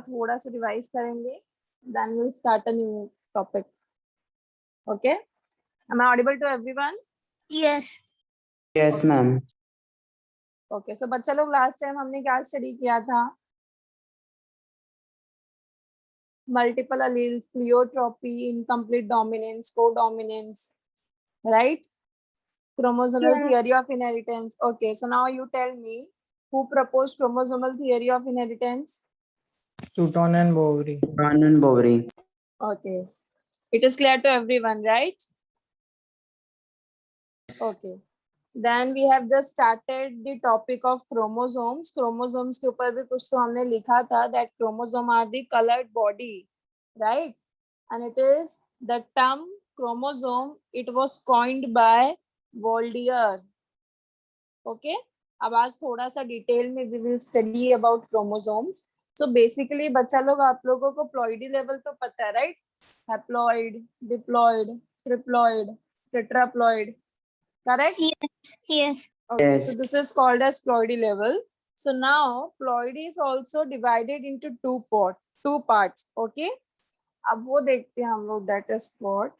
थोड़ा सा रिवाइज करेंगे, then we'll start a new topic. Okay? Am I audible to everyone? Yes. Yes, ma'am. Okay, so बच्चा लोग last time हमने क्या स्टडी किया था? Multiple alleles, pleiotropy, incomplete dominance, codominance, right? Chromosomal Yeah. theory of inheritance. Okay, so now you tell me who proposed chromosomal theory of inheritance? Sutton and Bovary. Ron and Bovary. Okay, it is clear to everyone, right? Okay. Then we have just started the topic of chromosomes. Chromosomes के ऊपर भी कुछ तो हमने लिखा था that chromosome are the colored body, right? And it is the term chromosome. It was coined by Voldier. Okay. अब आज थोड़ा सा डिटेल में we will study about chromosomes. So basically बच्चा लोग आप लोगों को ploidy level तो पता है, right? Haploid, diploid, triploid, tetraploid. Correct? Yes. Yes. Okay, Yes. so this is called as ploidy level. So now ploidy is also divided into two parts. Okay. अब वो देखते हैं हम लोग, that is what.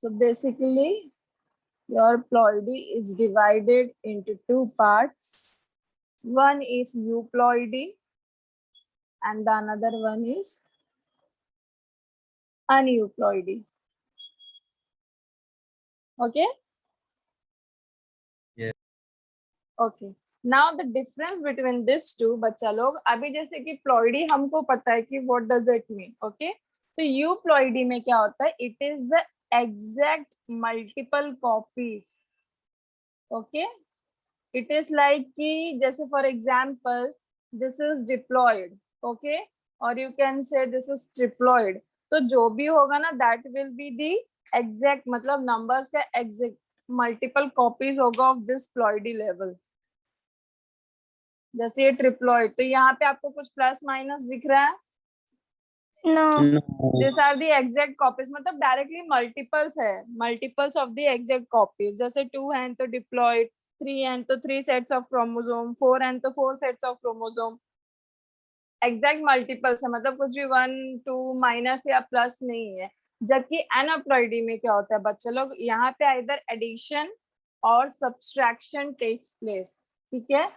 So basically your ploidy is divided into two parts. One is euploidy and the another one is aneuploidy. Okay. Okay. Now the difference between these two, बच्चा लोग अभी जैसे कि प्लॉइडी हमको पता है कि what does it mean, okay? तो euploidy में क्या होता है? It is the exact multiple copies, okay? It is like कि जैसे for example, this is diploid, okay? Or you can say this is triploid. तो जो भी होगा ना, that will be the exact, मतलब numbers का exact multiple copies होगा of this ploidy level. जैसे ये ट्रिप्लॉइड, तो यहाँ पे आपको कुछ प्लस माइनस दिख रहा है? No. No. This are the exact copies, मतलब डायरेक्टली मल्टीपल्स है, multiples of the exact copies. जैसे 2 हैं तो डिप्लॉइड, 3 हैं तो 3 सेट्स ऑफ क्रोमोसोम, 4 हैं तो 4 sets of chromosome. Exact multiples है, मतलब कुछ भी 1 2 माइनस या प्लस नहीं है. जबकि एनाप्लॉइडी में क्या होता है बच्चे लोग, यहाँ पे आइदर एडिशन और सब्सट्रैक्शन टेक्स प्लेस. ठीक है.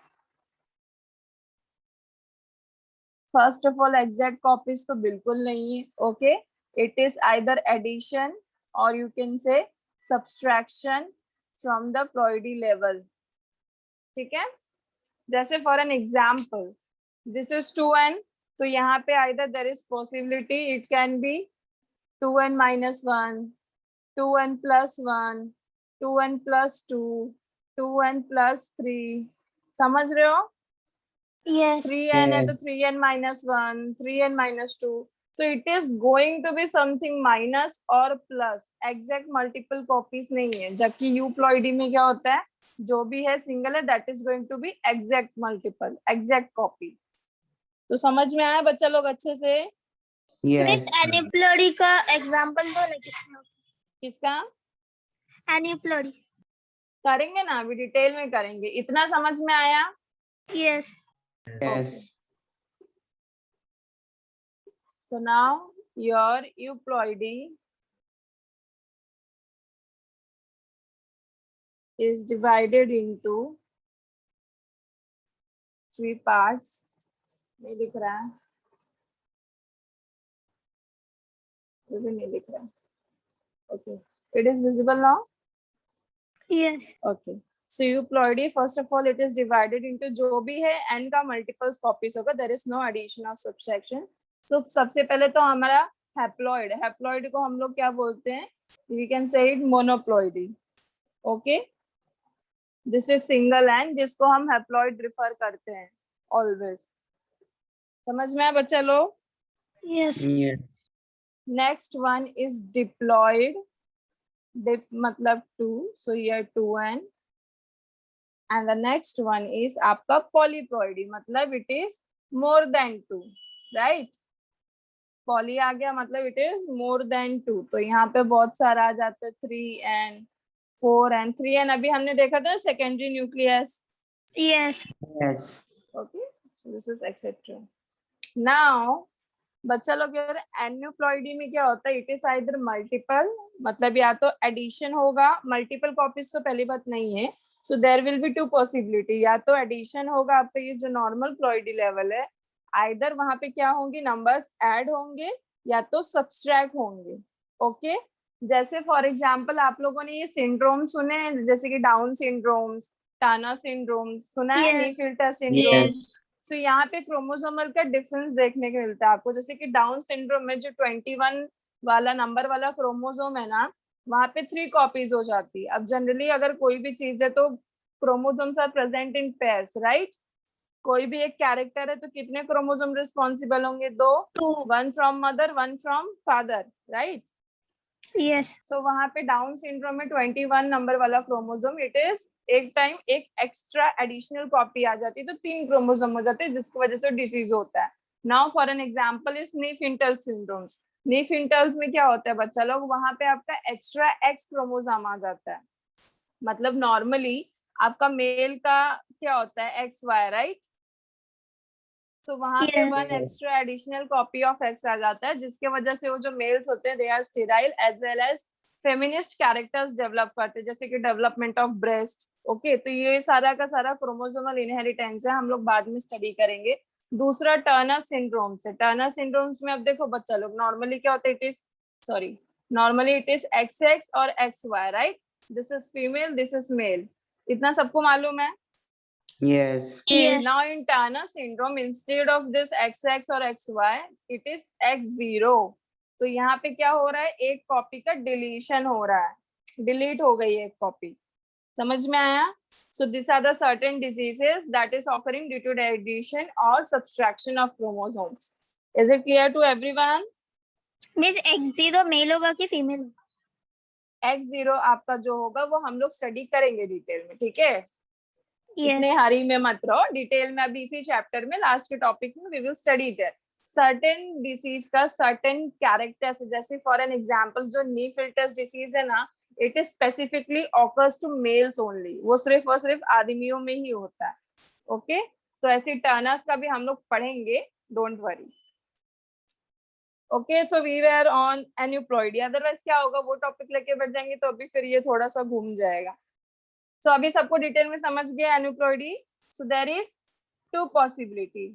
First of all exact copies तो बिल्कुल नहीं है. Okay, it is either addition और you can say subtraction from the ploidy level. ठीक है. जैसे for an example, this is 2n, तो यहाँ पे either there is possibility it can be 2n minus 1, 2n plus 1, 2n plus 2, 2n plus 3. समझ रहे हो? Yes. 3n है तो Yes. 3n minus 1, 3n minus 2. So it is going to be something minus और plus. Exact multiple copies नहीं है. जबकि euploidy में क्या होता है, जो भी है सिंगल है, that is going to be exact multiple, exact copy. तो समझ में आया बच्चा लोग अच्छे से? Yes. एनिप्लोडी का एग्जांपल दो ना. किसका एनिप्लोडी. करेंगे ना, अभी डिटेल में करेंगे. इतना समझ में आया? Yes. Yes. So now your euploidy is divided into 3 parts. नहीं दिख रहा है, ये भी नहीं दिख रहा है. Okay, it is visible now. Yes. Okay, so euploidy, first of all, it is divided into जो भी है n का multiples copies होगा. There is no addition or subtraction. So सबसे पहले तो हमारा हैप्लॉइड, हैप्लॉइड को हम लोग क्या बोलते हैं? We can say it monoploidy. Okay, this is single and, जिसको हम हैप्लॉइड रिफर करते हैं ऑलवेज. समझ में आया बच्चा लोग? Yes. Yes. Next one is diploid. Dip मतलब 2, so here 2n. And the next one is आपका पॉलीप्लॉइडी, मतलब it is more than 2, right? Poly आ गया मतलब इट इज मोर देन 2. तो यहाँ पे बहुत सारा आ जाता है, 3n, 4n. 3n अभी हमने देखा था secondary nucleus. Yes. Yes. Okay, So this is etc. Now बच्चा लोग यार एन्यूप्लॉइडी में क्या होता है, इट इज आइदर मल्टीपल, मतलब या तो एडिशन होगा, मल्टीपल कॉपीज तो पहली बात नहीं है, so there will be two possibility, या तो एडिशन होगा आपका ये जो नॉर्मल प्लॉइडी लेवल है, आइदर वहां पे क्या होंगे, नंबर्स ऐड होंगे या तो सब्सट्रैक्ट होंगे। ओके जैसे फॉर एग्जांपल आप लोगों ने ये सिंड्रोम सुने हैं, जैसे कि डाउन सिंड्रोम्स, टाना सिंड्रोम सुना है, Yes. नीफिल्टर सिंड्रोम। Yes. तो यहाँ पे क्रोमोसोमल का डिफरेंस देखने को मिलता है आपको, जैसे कि डाउन सिंड्रोम में जो 21 वाला नंबर वाला क्रोमोसोम है ना, वहां पे 3 कॉपीज हो जाती है। अब जनरली अगर कोई भी चीज है तो chromosomes are present in pairs, right? कोई भी एक कैरेक्टर है तो कितने क्रोमोसोम रिस्पॉन्सिबल होंगे? 2, 1 from mother, 1 from father, right? Yes. सो वहां पे डाउन सिंड्रोम में 21 नंबर वाला क्रोमोसोम, इट इज एक टाइम एक एक्स्ट्रा एडिशनल कॉपी आ जाती है, तो 3 क्रोमोसोम हो जाते हैं, जिसकी वजह से डिसीज होता है। Now for an example is Klinefelter syndromes. Klinefelter's में क्या होता है बच्चा लोग, वहां पे आपका एक्स्ट्रा एक्स क्रोमोसोम आ जाता है, मतलब नॉर्मली आपका मेल का क्या होता है, एक्स वाई, राइट? तो वहां पे Yes. 1 extra additional copy of X आ जाता है, जिसके वजह से वो जो मेल्स होते हैं they are sterile as well as feminist characters develop करते हैं, जैसे कि डेवलपमेंट ऑफ ब्रेस्ट। ओके तो ये सारा का सारा क्रोमोसोमल इनहेरिटेंस है, हम लोग बाद में स्टडी करेंगे। दूसरा टर्नर सिंड्रोम से, टर्नर सिंड्रोम्स में अब देखो बच्चा लोग, नॉर्मली क्या होता है, नॉर्मली इट इज XX और XY, right? This is female, this is male, इतना सबको मालूम है। Yes. Yes. Now in Turner syndrome, instead of this XX और XY, it is X0. तो यहाँ पे क्या हो रहा है, एक कॉपी का डिलीशन हो रहा है, डिलीट हो गई एक कॉपी। समझ में आया? So these are the certain diseases that is occurring due to the addition or subtraction of chromosomes. Is it clear to everyone? Miss X0 male होगा कि फीमेल? X0 आपका जो होगा वो हम लोग स्टडी करेंगे डिटेल में, ठीक है? इतने Yes. हरी में मत रहो, डिटेल में अभी इसी चैप्टर में लास्ट के टॉपिक्स में we will study there. Certain disease का सर्टेन कैरेक्टर्स, जैसे फॉर एन एग्जांपल जो नीफिल्टर्स डिसीज है ना, it is specifically occurs to males only, वो सिर्फ और सिर्फ आदमियों में ही होता है। ओके तो ऐसे टर्नर्स का भी हम लोग पढ़ेंगे, don't worry. Okay so we were on aneuploidy, otherwise क्या होगा, वो टॉपिक लेके बैठ जाएंगे तो अभी फिर ये थोड़ा सा घूम जाएगा। सो अभी सबको डिटेल में समझ गया aneuploidy. So there is 2 possibility,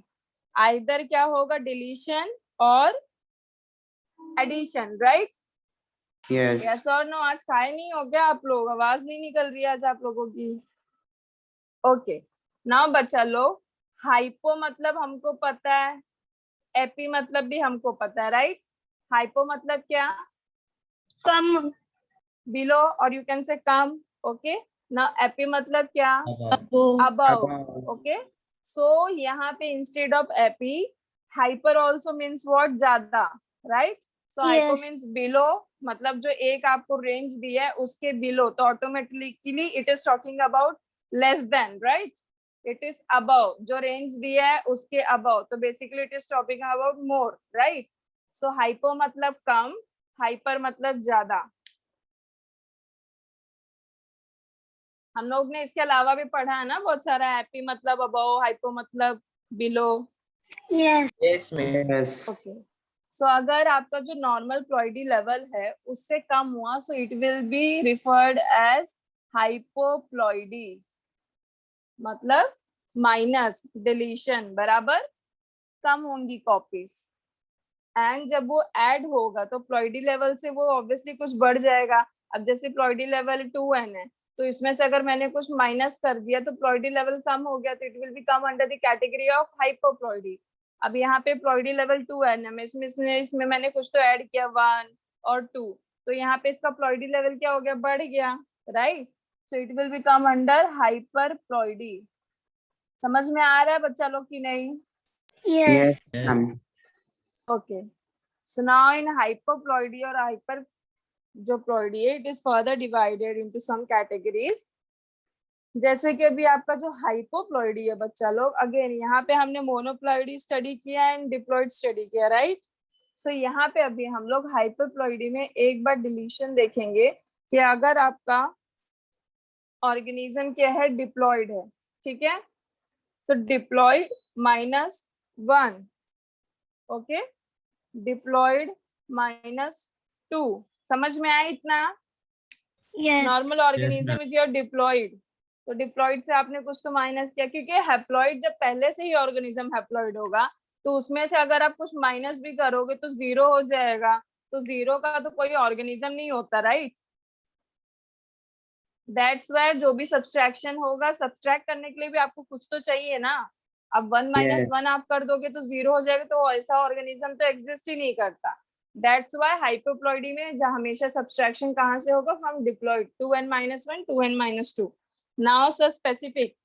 either क्या होगा, डिलीशन और एडिशन, राइट? Yes. यस और नो? आज खाए नहीं हो क्या आप लोग? आवाज नहीं निकल रही आज आप लोगों की। ओके नाउ बच्चा लोग, हाइपो मतलब हमको पता है, एपी मतलब भी हमको पता है, राइट? हाइपो मतलब क्या, कम. बिलो और यू कैन से कम। ओके नाउ एपी मतलब क्या, Above. above. Above. Okay, so यहाँ पे instead of epi, hyper also means what, ज्यादा, right? So hypo Yes. means below, मतलब जो एक आपको रेंज दिया है उसके below, तो automatically it is talking about less than, right? It is above, जो रेंज दिया है उसके above, तो basically it is talking about more, right? So hypo मतलब कम, hyper मतलब ज्यादा। हम लोग ने इसके अलावा भी पढ़ा है ना बहुत सारा, एपी मतलब अबव, हाइपो मतलब below. Yes. Yes, ma'am. Yes. Okay सो अगर आपका जो नॉर्मल प्लॉइडी लेवल है उससे कम हुआ, so it will be referred as hypoploidy, मतलब माइनस डिलीशन बराबर कम होंगी कॉपीज। एंड जब वो ऐड होगा तो प्लॉइडी लेवल से वो ऑब्वियसली कुछ बढ़ जाएगा। अब जैसे प्लॉइडी लेवल 2n है, तो इसमें से अगर मैंने कुछ माइनस कर दिया तो प्लॉइडी लेवल कम हो गया, तो it will be come under the category of hypoploidy. अब यहाँ पे प्लॉइडी लेवल 2n है, इसमें मैंने कुछ तो ऐड किया 1 और 2, तो यहाँ पे इसका प्लॉइडी लेवल क्या हो गया, बढ़ गया, right? So it will become under hyperploidy. समझ में आ रहा है बच्चा लोग की नहीं? Yes. Yes, ma'am. Okay, so now in hypoploidy or hyper जो प्लॉइडी है, it is further divided into some categories. जैसे कि अभी आपका जो हाइपोप्लॉइडी है बच्चा लोग, अगेन यहाँ पे हमने मोनोप्लॉइडी स्टडी किया एंड डिप्लॉइड स्टडी किया, राइट? सो यहाँ पे अभी हम लोग हाइपोप्लॉइडी में एक बार डिलीशन देखेंगे कि अगर आपका ऑर्गेनिज्म क्या है, डिप्लॉइड है, ठीक है? तो डिप्लॉयड -1, ओके, डिप्लॉयड -2, समझ में आया इतना? Yes. Normal organism is your diploid, तो डिप्लॉयड से आपने कुछ तो माइनस किया, क्योंकि हैप्लॉयड जब पहले से ही ऑर्गेनिज्म हैप्लॉयड होगा तो उसमें से अगर आप कुछ माइनस भी करोगे तो 0 हो जाएगा, तो 0 का तो कोई ऑर्गेनिज्म नहीं होता, राइट? दैट्स वाई जो भी सब्सट्रैक्शन होगा, सब्सट्रैक्ट करने के लिए भी आपको कुछ तो चाहिए ना। अब 1 - 1 आप कर दोगे तो 0 हो जाएगा, तो ऐसा ऑर्गेनिज्म तो एग्जिस्ट ही नहीं करता। दैट्स वाई हाइपोप्लॉइडी में जहाँ हमेशा सब्सट्रैक्शन कहाँ से होगा, from diploid, 2n-1 2n-2। Now sir specific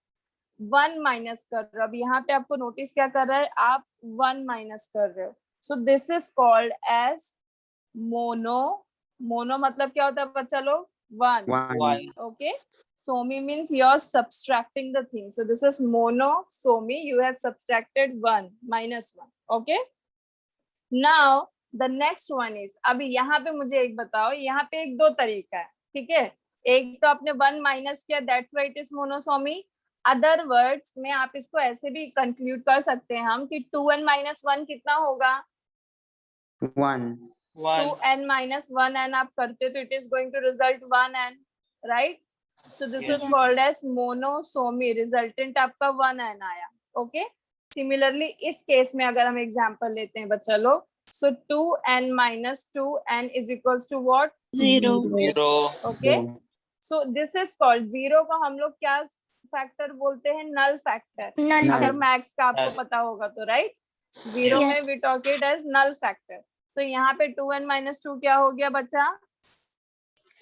1 minus कर रहे हो, अब यहाँ पे आपको नोटिस क्या कर रहा है, आप 1 माइनस कर रहे हो, so this is called as mono. Mono मतलब क्या होता है बच्चा लोग? 1, 1. okay. Somi means you're subtracting the thing, so this is mono somi, you have subtracted 1 -1, okay. Now the next one is, अभी यहाँ पे मुझे एक बताओ, यहाँ पे एक दो तरीका है, ठीक है? एक तो आपने 1 माइनस किया, that's why it is monosomy. Other words में आप इसको ऐसे भी कंक्लूड कर सकते हैं हम कि 2n-1 कितना होगा? 1. 2n-1 n आप करते तो it is going to result 1n, राइट? So this is Yes. Called as monosomy, resultant आपका 1n आया, ओके। सिमिलरली इस केस में अगर हम एग्जांपल लेते हैं बच्चा लोग, so 2n-2n is equals to what? 0. Okay, so this is called, 0 को हम लोग क्या फैक्टर बोलते हैं? Null factor. Null. अगर मैथ्स का आपको पता होगा तो, राइट? 0 Yes. में we talk it as null factor. तो यहाँ पे 2n-2 क्या हो गया बच्चा?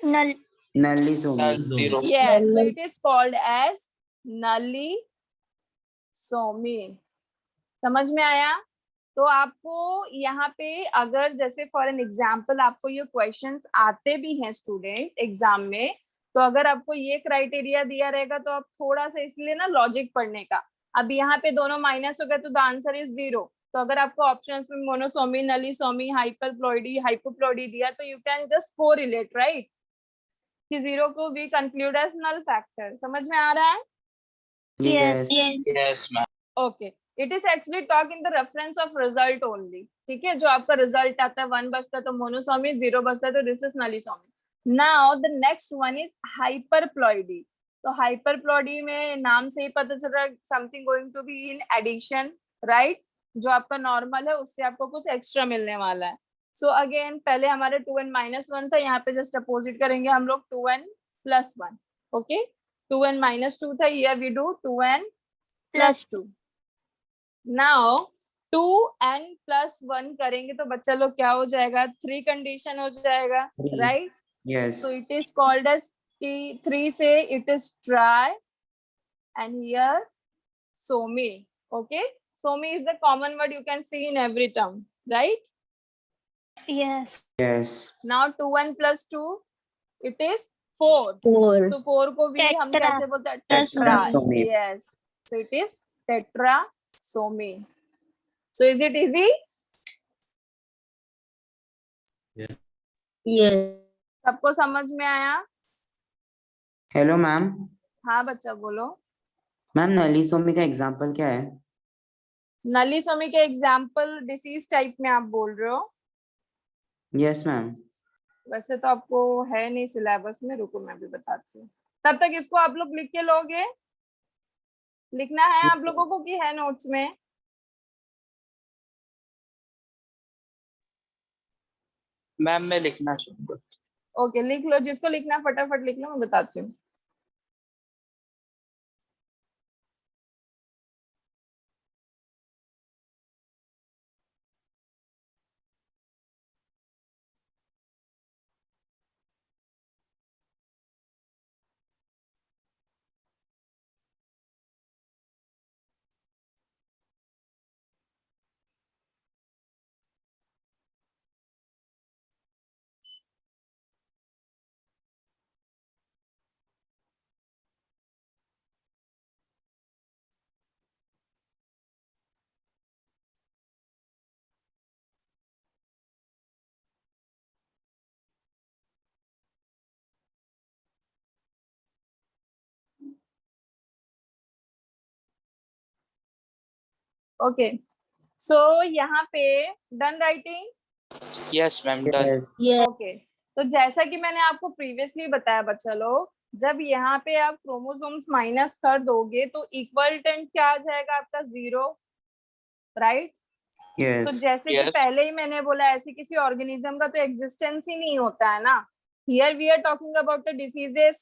Null. Nully somi. Yes, so it is called as nully somi। समझ में आया? तो आपको यहाँ पे अगर जैसे फॉर एन एग्जाम्पल आपको ये क्वेश्चंस आते भी हैं स्टूडेंट्स एग्जाम में, तो अगर आपको ये क्राइटेरिया दिया रहेगा तो आप थोड़ा सा इसलिए ना लॉजिक पढ़ने का। अब यहाँ पे दोनों माइनस हो गए तो द आंसर इज 0। तो अगर आपको ऑप्शंस में मोनोसोमी, नलीसोमी, हाइपरप्लॉइडी, हाइपोप्लॉइडी दिया तो you can just correlate, right, कि 0 को we conclude as null factor. समझ में आ रहा है? Yes. Yes. Yes. Okay, it is actually talk in the reference of result only, ठीक है? जो आपका रिजल्ट आता है 1 बचता है तो मोनोसोमी, 0 बचता है तो this is nullisomy. Now the next one is hyperploidy. तो हाइपरप्लॉइडी में नाम से ही पता चल रहा है something going to be in addition, right? जो आपका नॉर्मल है उससे आपको कुछ एक्स्ट्रा मिलने वाला है। सो अगेन पहले हमारे 2n-1 था, यहाँ पे जस्ट अपोजिट करेंगे हम लोग 2n+1, ओके। 2n-2 था, here we do 2n+2। Now 2n+1 करेंगे तो बच्चा लोग क्या हो जाएगा? 3 कंडीशन हो जाएगा, 3. Right? Yes. So it is called as T3 से it is try and here somi, okay? Somi is the common word you can see in every term, right? Yes. Yes. Now 2n+2 it is 4. 4. So 4 को भी हम Tetra. कैसे बोलते हैं? Tetrasomy. Yes. So it is tetrasomy. So is it easy? Yes. सबको समझ में आया? Hello ma'am. हाँ बच्चा बोलो। मैम नलीसोमी का एग्जांपल क्या है? नलीसोमी के एग्जाम्पल डिसीज टाइप में आप बोल रहे हो? Yes ma'am. वैसे तो आपको है नहीं सिलेबस में, रुको मैं भी बताती हूँ। तब तक इसको आप लोग लिख के लोगे? लिखना है आप लोगों को कि है नोट्स में? मैम मैं लिखना चाहूंगा। ओके लिख लो, जिसको लिखना फटाफट लिख लो, मैं बताती हूँ। ओके, सो यहाँ पे done writing. Yes, ma'am. Done. Yes. Yes. Okay, तो जैसा कि मैंने आपको प्रीवियसली बताया बच्चा लोग, जब यहाँ पे आप क्रोमोसोम्स माइनस कर दोगे तो इक्वलटेंट क्या आ जाएगा आपका 0, राइट? तो Yes. जैसे कि Yes. पहले ही मैंने बोला, ऐसे किसी ऑर्गेनिज्म का तो एग्जिस्टेंस ही नहीं होता है ना. Here we are talking about the diseases,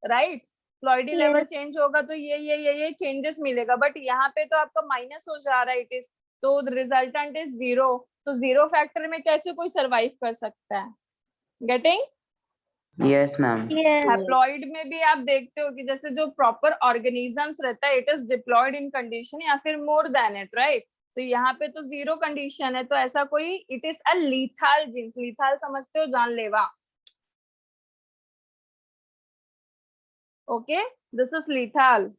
right? Ploidy Yes. Level change होगा तो ये चेंजेस मिलेगा, बट यहाँ पे तो आपका माइनस हो जा रहा है, इट इज, तो रिजल्टेंट इज 0. तो 0 फैक्टर में कैसे कोई सरवाइव कर सकता है? Getting? Yes, ma'am. Yes. Haploid में भी आप देखते हो कि जैसे जो प्रॉपर ऑर्गेनिजम्स रहता है, it is diploid in condition या फिर मोर देन इट, राइट? तो यहाँ पे तो 0 कंडीशन है, तो ऐसा कोई, it is a lethal genes. Lethal समझते हो, जानलेवा. Okay, this is lethal.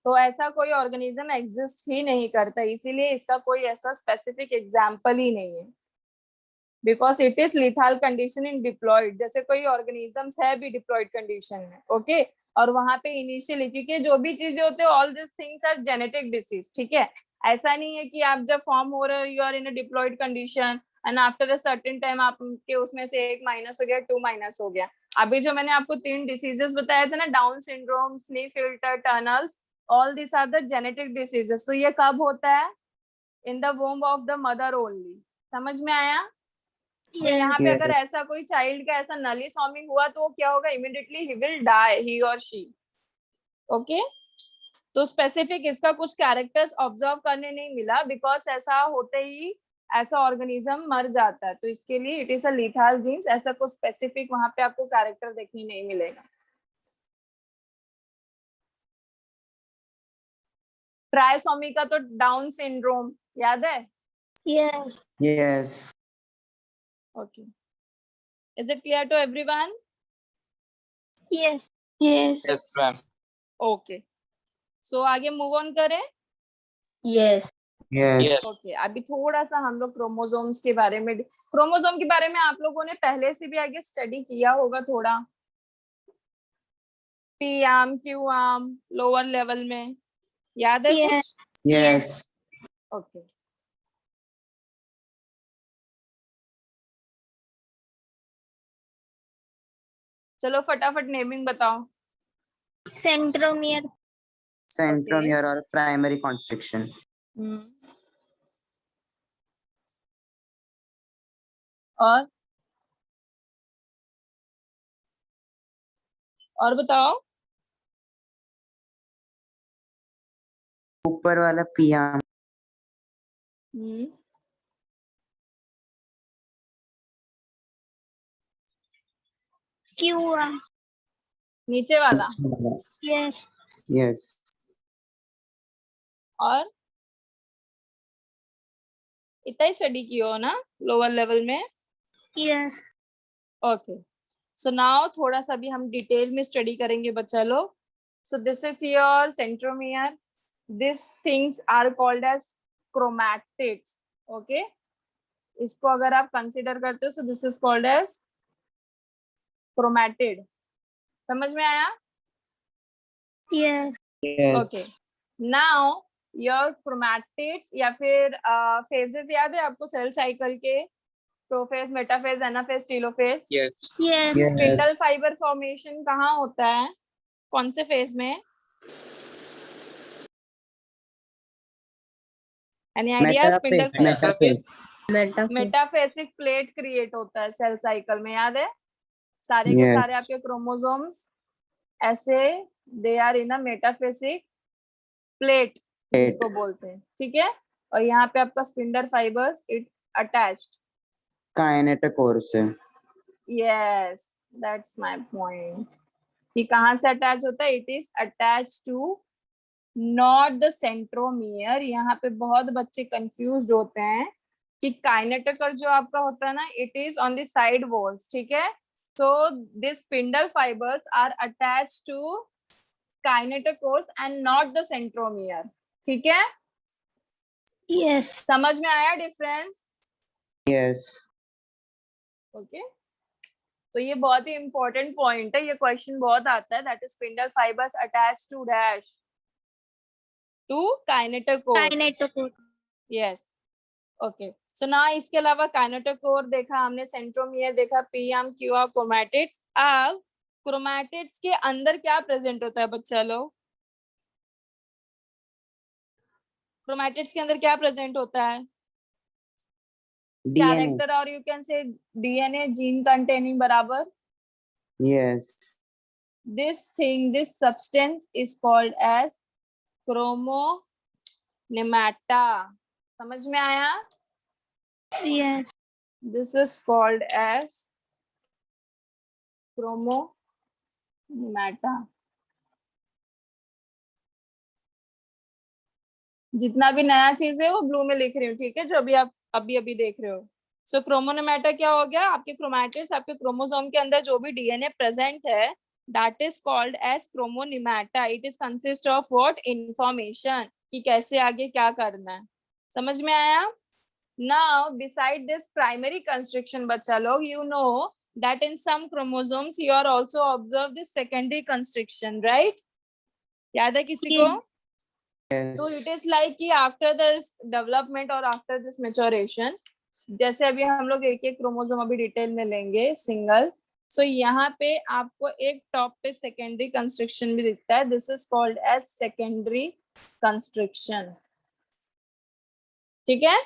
तो ऐसा कोई ऑर्गेनिज्म एग्जिस्ट ही नहीं करता, इसीलिए इसका कोई ऐसा स्पेसिफिक एग्जाम्पल ही नहीं है, because it is lethal condition in diploid. जैसे कोई ऑर्गेनिजम्स है भी डिप्लॉयड कंडीशन में, ओके, और वहां पे इनिशियली, क्योंकि जो भी चीजें होते हैं, all this things are genetic disease, ठीक है? ऐसा नहीं है कि आप जब फॉर्म हो रहे हो, you are in a diploid condition and after a certain time आपके उसमें से 1 माइनस हो गया, 2 माइनस हो गया. अभी जो मैंने आपको 3 डिसीजेस बताए थे ना, Down syndrome, Klinefelter, Turner's, all this are the genetic diseases. तो ये कब होता है? In the womb of the mother only. समझ में आया? तो यहाँ पे अगर ऐसा कोई चाइल्ड का ऐसा नली सॉमिंग हुआ तो क्या होगा? इमिडिएटली ही विल डाई, ही और शी. ओके, तो स्पेसिफिक इसका कुछ कैरेक्टर्स ऑब्जर्व करने नहीं मिला, बिकॉज ऐसा होते ही ऐसा ऑर्गेनिज्म मर जाता है. तो इसके लिए it is a lethal genes. ऐसा कुछ स्पेसिफिक वहां पे आपको कैरेक्टर देखने नहीं मिलेगा. ट्राइसोमी का तो डाउन सिंड्रोम याद है? Yes. Yes. Okay, is it clear to everyone? Yes. Yes. Yes, ma'am. Okay, so आगे मूव ऑन करें. Yes. Yes. Yes. ओके, अभी थोड़ा सा हम लोग क्रोमोसोम्स के बारे में, क्रोमोसोम के बारे में आप लोगों ने पहले से भी आगे स्टडी किया होगा थोड़ा, P arm, Q arm, lower level में, याद है Yes. कुछ? Yes. ओके, चलो फटाफट नेमिंग बताओ. Centromere. Centromere or primary constriction. और बताओ. ऊपर वाला पियाम. Q1. नीचे वाला. Yes. Yes. और इतना ही स्टडी किया हो ना लोअर लेवल में? Yes. ओके, सो नाउ थोड़ा सा भी हम डिटेल में स्टडी करेंगे बच्चा लोग. So this is your centromere. This things are called as chromatids. Okay, इसको अगर आप कंसीडर करते हो, so this is called as chromatid. समझ में आया? Yes. Yes. Okay, now your chromatids या फिर फेजेस याद है आपको सेल साइकिल के? Prophase, metaphase, anaphase, telophase. Yes. Yes. Yes. Spindle fibre formation कहाँ होता है? कौन से फेज में? Any idea? Spindle Metaphase. Metaphasic plate create होता है सेल साइकिल में, याद है? सारे के Yes. सारे आपके क्रोमोसोम्स ऐसे, they are in a metaphasic plate जिसको बोलते हैं, ठीक है? और यहाँ पे आपका spindle fibres it attached. Kinetochore से. Yes, that's my point. कि कहाँ से अटैच होता है? It is attach to not the centromere. यहाँ पे बहुत बच्चे कंफ्यूज होते हैं कि काइनेटोकोर जो आपका होता है ना, it is on the side walls, ठीक है? So this spindle fibres are attached to kinetochores and not the centromere, ठीक है? Yes. समझ में आया डिफरेंस? Yes. ओके, तो ये बहुत ही इंपॉर्टेंट पॉइंट है, ये क्वेश्चन बहुत आता है. That is spindle fibres attached to dash to kinetochore. Kinetochore. Yes okay so ना इसके अलावा काइनेटोकोर देखा हमने, सेंट्रोमियर देखा, पीएम क्यूआर क्रोमैटिड्स। अब क्रोमैटिड्स के अंदर क्या प्रेजेंट होता है बच्चा लोग? क्रोमैटिड्स के अंदर क्या प्रेजेंट होता है? DNA. कैरेक्टर और यू कैन से डीएनए, जीन कंटेनिंग बराबर। Yes. This thing, this substance is called as chromonemata. समझ में आया? Yes. This is called as chromonemata. जितना भी नया चीज है वो ब्लू में लिख रही हूँ, ठीक है, जो अभी आप अभी देख रहे हो। सो क्रोमोनेमेटा क्या हो गया? आपके क्रोमैटिड्स, आपके क्रोमोसोम के अंदर जो भी डीएनए प्रेजेंट है, that is called as chromonemata. It is consist of what? Information, कि कैसे आगे क्या करना है। समझ में आया? Now beside this primary construction बच्चा लोग, you know that in some chromosomes you are also observe this secondary constriction, right? याद है किसी को? तो Yes. इट इज लाइक कि आफ्टर दिस डेवलपमेंट और आफ्टर दिस मेच्योरेशन, जैसे अभी हम लोग एक एक क्रोमोसोम अभी डिटेल में लेंगे सिंगल। सो यहाँ पे आपको एक टॉप पे सेकेंडरी कंस्ट्रक्शन भी दिखता है, this is called as secondary construction. ठीक है,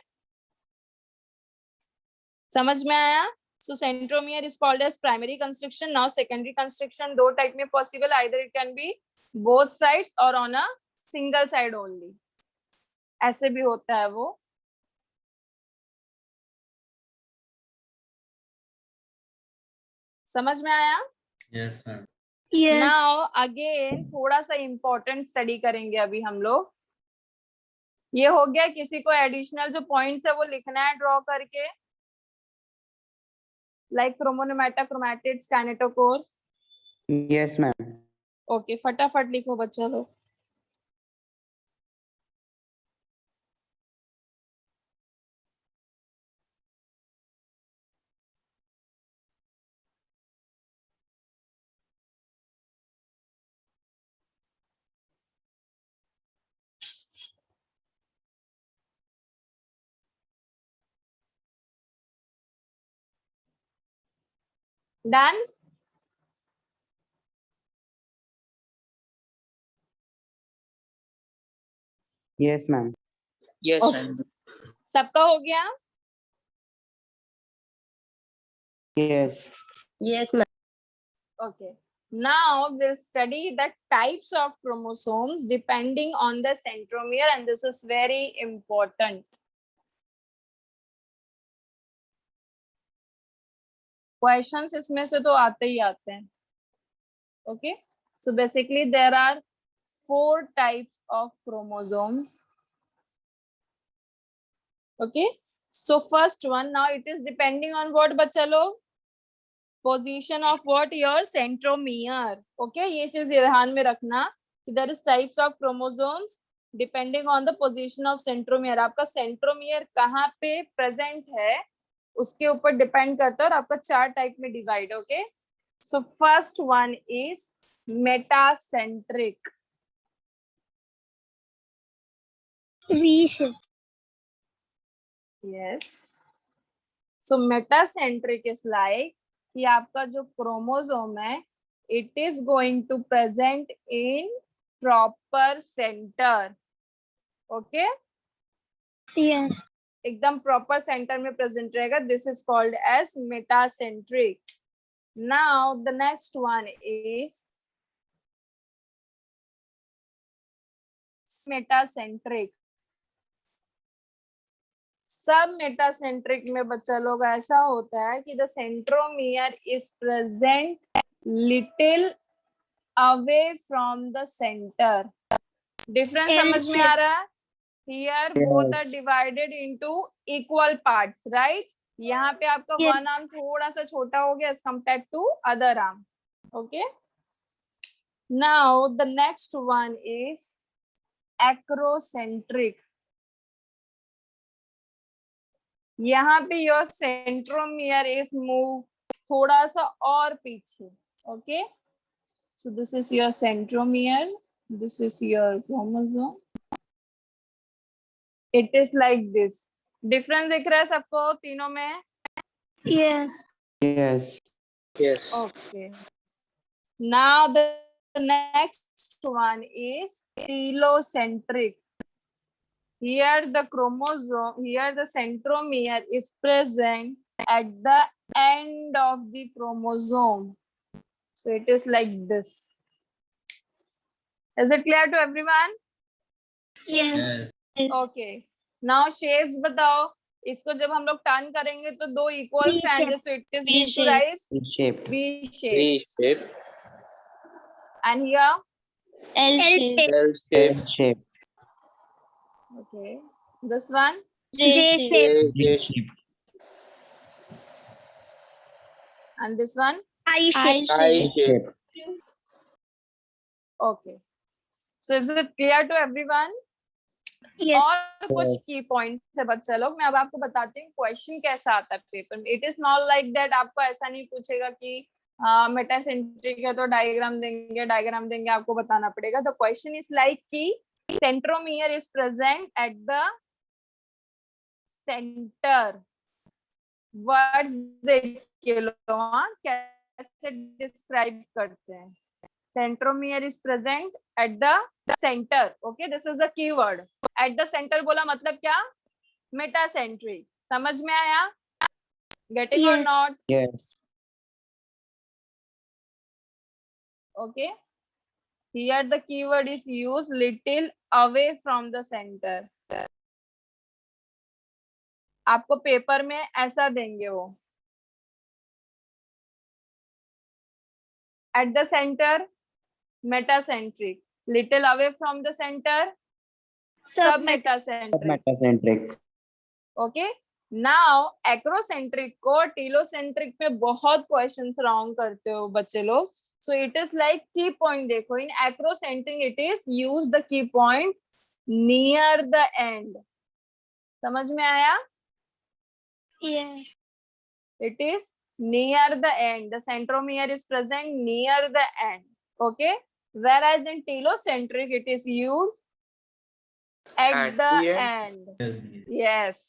समझ में आया? So centromere is called as primary construction. Now secondary construction दो टाइप में possible, either it can be both sides और on a single side only, ऐसे भी होता है वो। समझ में आया? Yes, ma'am. Yes. Now again थोड़ा सा इम्पोर्टेंट स्टडी करेंगे अभी हम लोग। ये हो गया, किसी को एडिशनल जो पॉइंट्स है वो लिखना है ड्रॉ करके, like chromonemata, chromatids, kinetochore. Yes, ma'am. Okay फटाफट लिखो बच्चा लोग। Done? Yes, ma'am. Yes, Okay. ma'am. सबका हो गया? Yes. Yes, ma'am. Okay. Now we'll study the types of chromosomes depending on the centromere, and this is very important. Questions इसमें से तो आते ही आते हैं. Okay. So basically there are 4 types of chromosomes. Okay. So first one, now it is depending on what बच्चा लोग? Position of what? Your centromere. Okay, ये चीज ध्यान में रखना कि there is types of chromosomes depending on the position of centromere. आपका centromere कहाँ पे present है उसके ऊपर डिपेंड करता है, और आपका 4 टाइप में divide. Okay, so first one is metacentric. V shape. Yes, so metacentric is like कि आपका जो क्रोमोसोम है it is going to present in proper centre. Okay, Yes. एकदम प्रॉपर सेंटर में प्रेजेंट रहेगा. This is called as metacentric. Now the next one is metacentric. Submetacentric में बच्चा लोग ऐसा होता है कि the centromere is present little away from the centre. Difference L समझ में आ रहा है? Here both are divided into equal parts, right? यहाँ पे आपका Yes. वन आर्म थोड़ा सा छोटा हो गया as compare to other arm. Okay, now the next one is acrocentric. यहाँ पे योर सेंट्रोमियर इज मूव थोड़ा सा और पीछे. Okay, so this is your centromere, this is your chromosome. It is like this. Difference दिख रहा है सबको तीनों में? Yes. Yes. Yes. Okay. Now the next one is telocentric. Here the centromere is present at the end of the chromosome. So it is like this. Is it clear to everyone? Yes. Okay. Now shapes बताओ. इसको जब हम लोग turn करेंगे तो दो equal V shape. Flanges, so it is V going to shape. rise V-shaped. V shape. V-shape. And here, L shape. L-shape. L-shape. okay, this one, J shape. J-shape. and this one, I shape. I-shape. okay. So is it clear to everyone? Yes. और कुछ Yes. की points है बच्चा लोग, मैं अब आपको बताती हूँ क्वेश्चन कैसा आता है पेपर में. It is not like that आपको ऐसा नहीं पूछेगा कि मेटासेंट्रिक है तो डायग्राम देंगे आपको बताना पड़ेगा. द क्वेश्चन इज लाइक कि centromere is present at the centre. Words देखिए लोग कैसे डिस्क्राइब करते हैं. Centromere is present at the centre. Okay, this is the keyword. Eight the centre बोला मतलब क्या? मेटासेंट्रिक. समझ में आया? गेटिंग और Yes. Not? Yes. Okay, here the keyword is used little away from the center. आपको पेपर में ऐसा देंगे वो. At the center, metacentric. Little away from the center, submetacentric. Metacentric. Okay. Now acrocentric को टीलोसेंट्रिक पे बहुत questions wrong करते हो बच्चे लोग. So it is like key point. देखो, in acrocentric it is use the key point near the end. समझ में आया? Yes. It is near the end. The centromere is present near the end. Okay. Whereas in telocentric it is used at the end. Yes.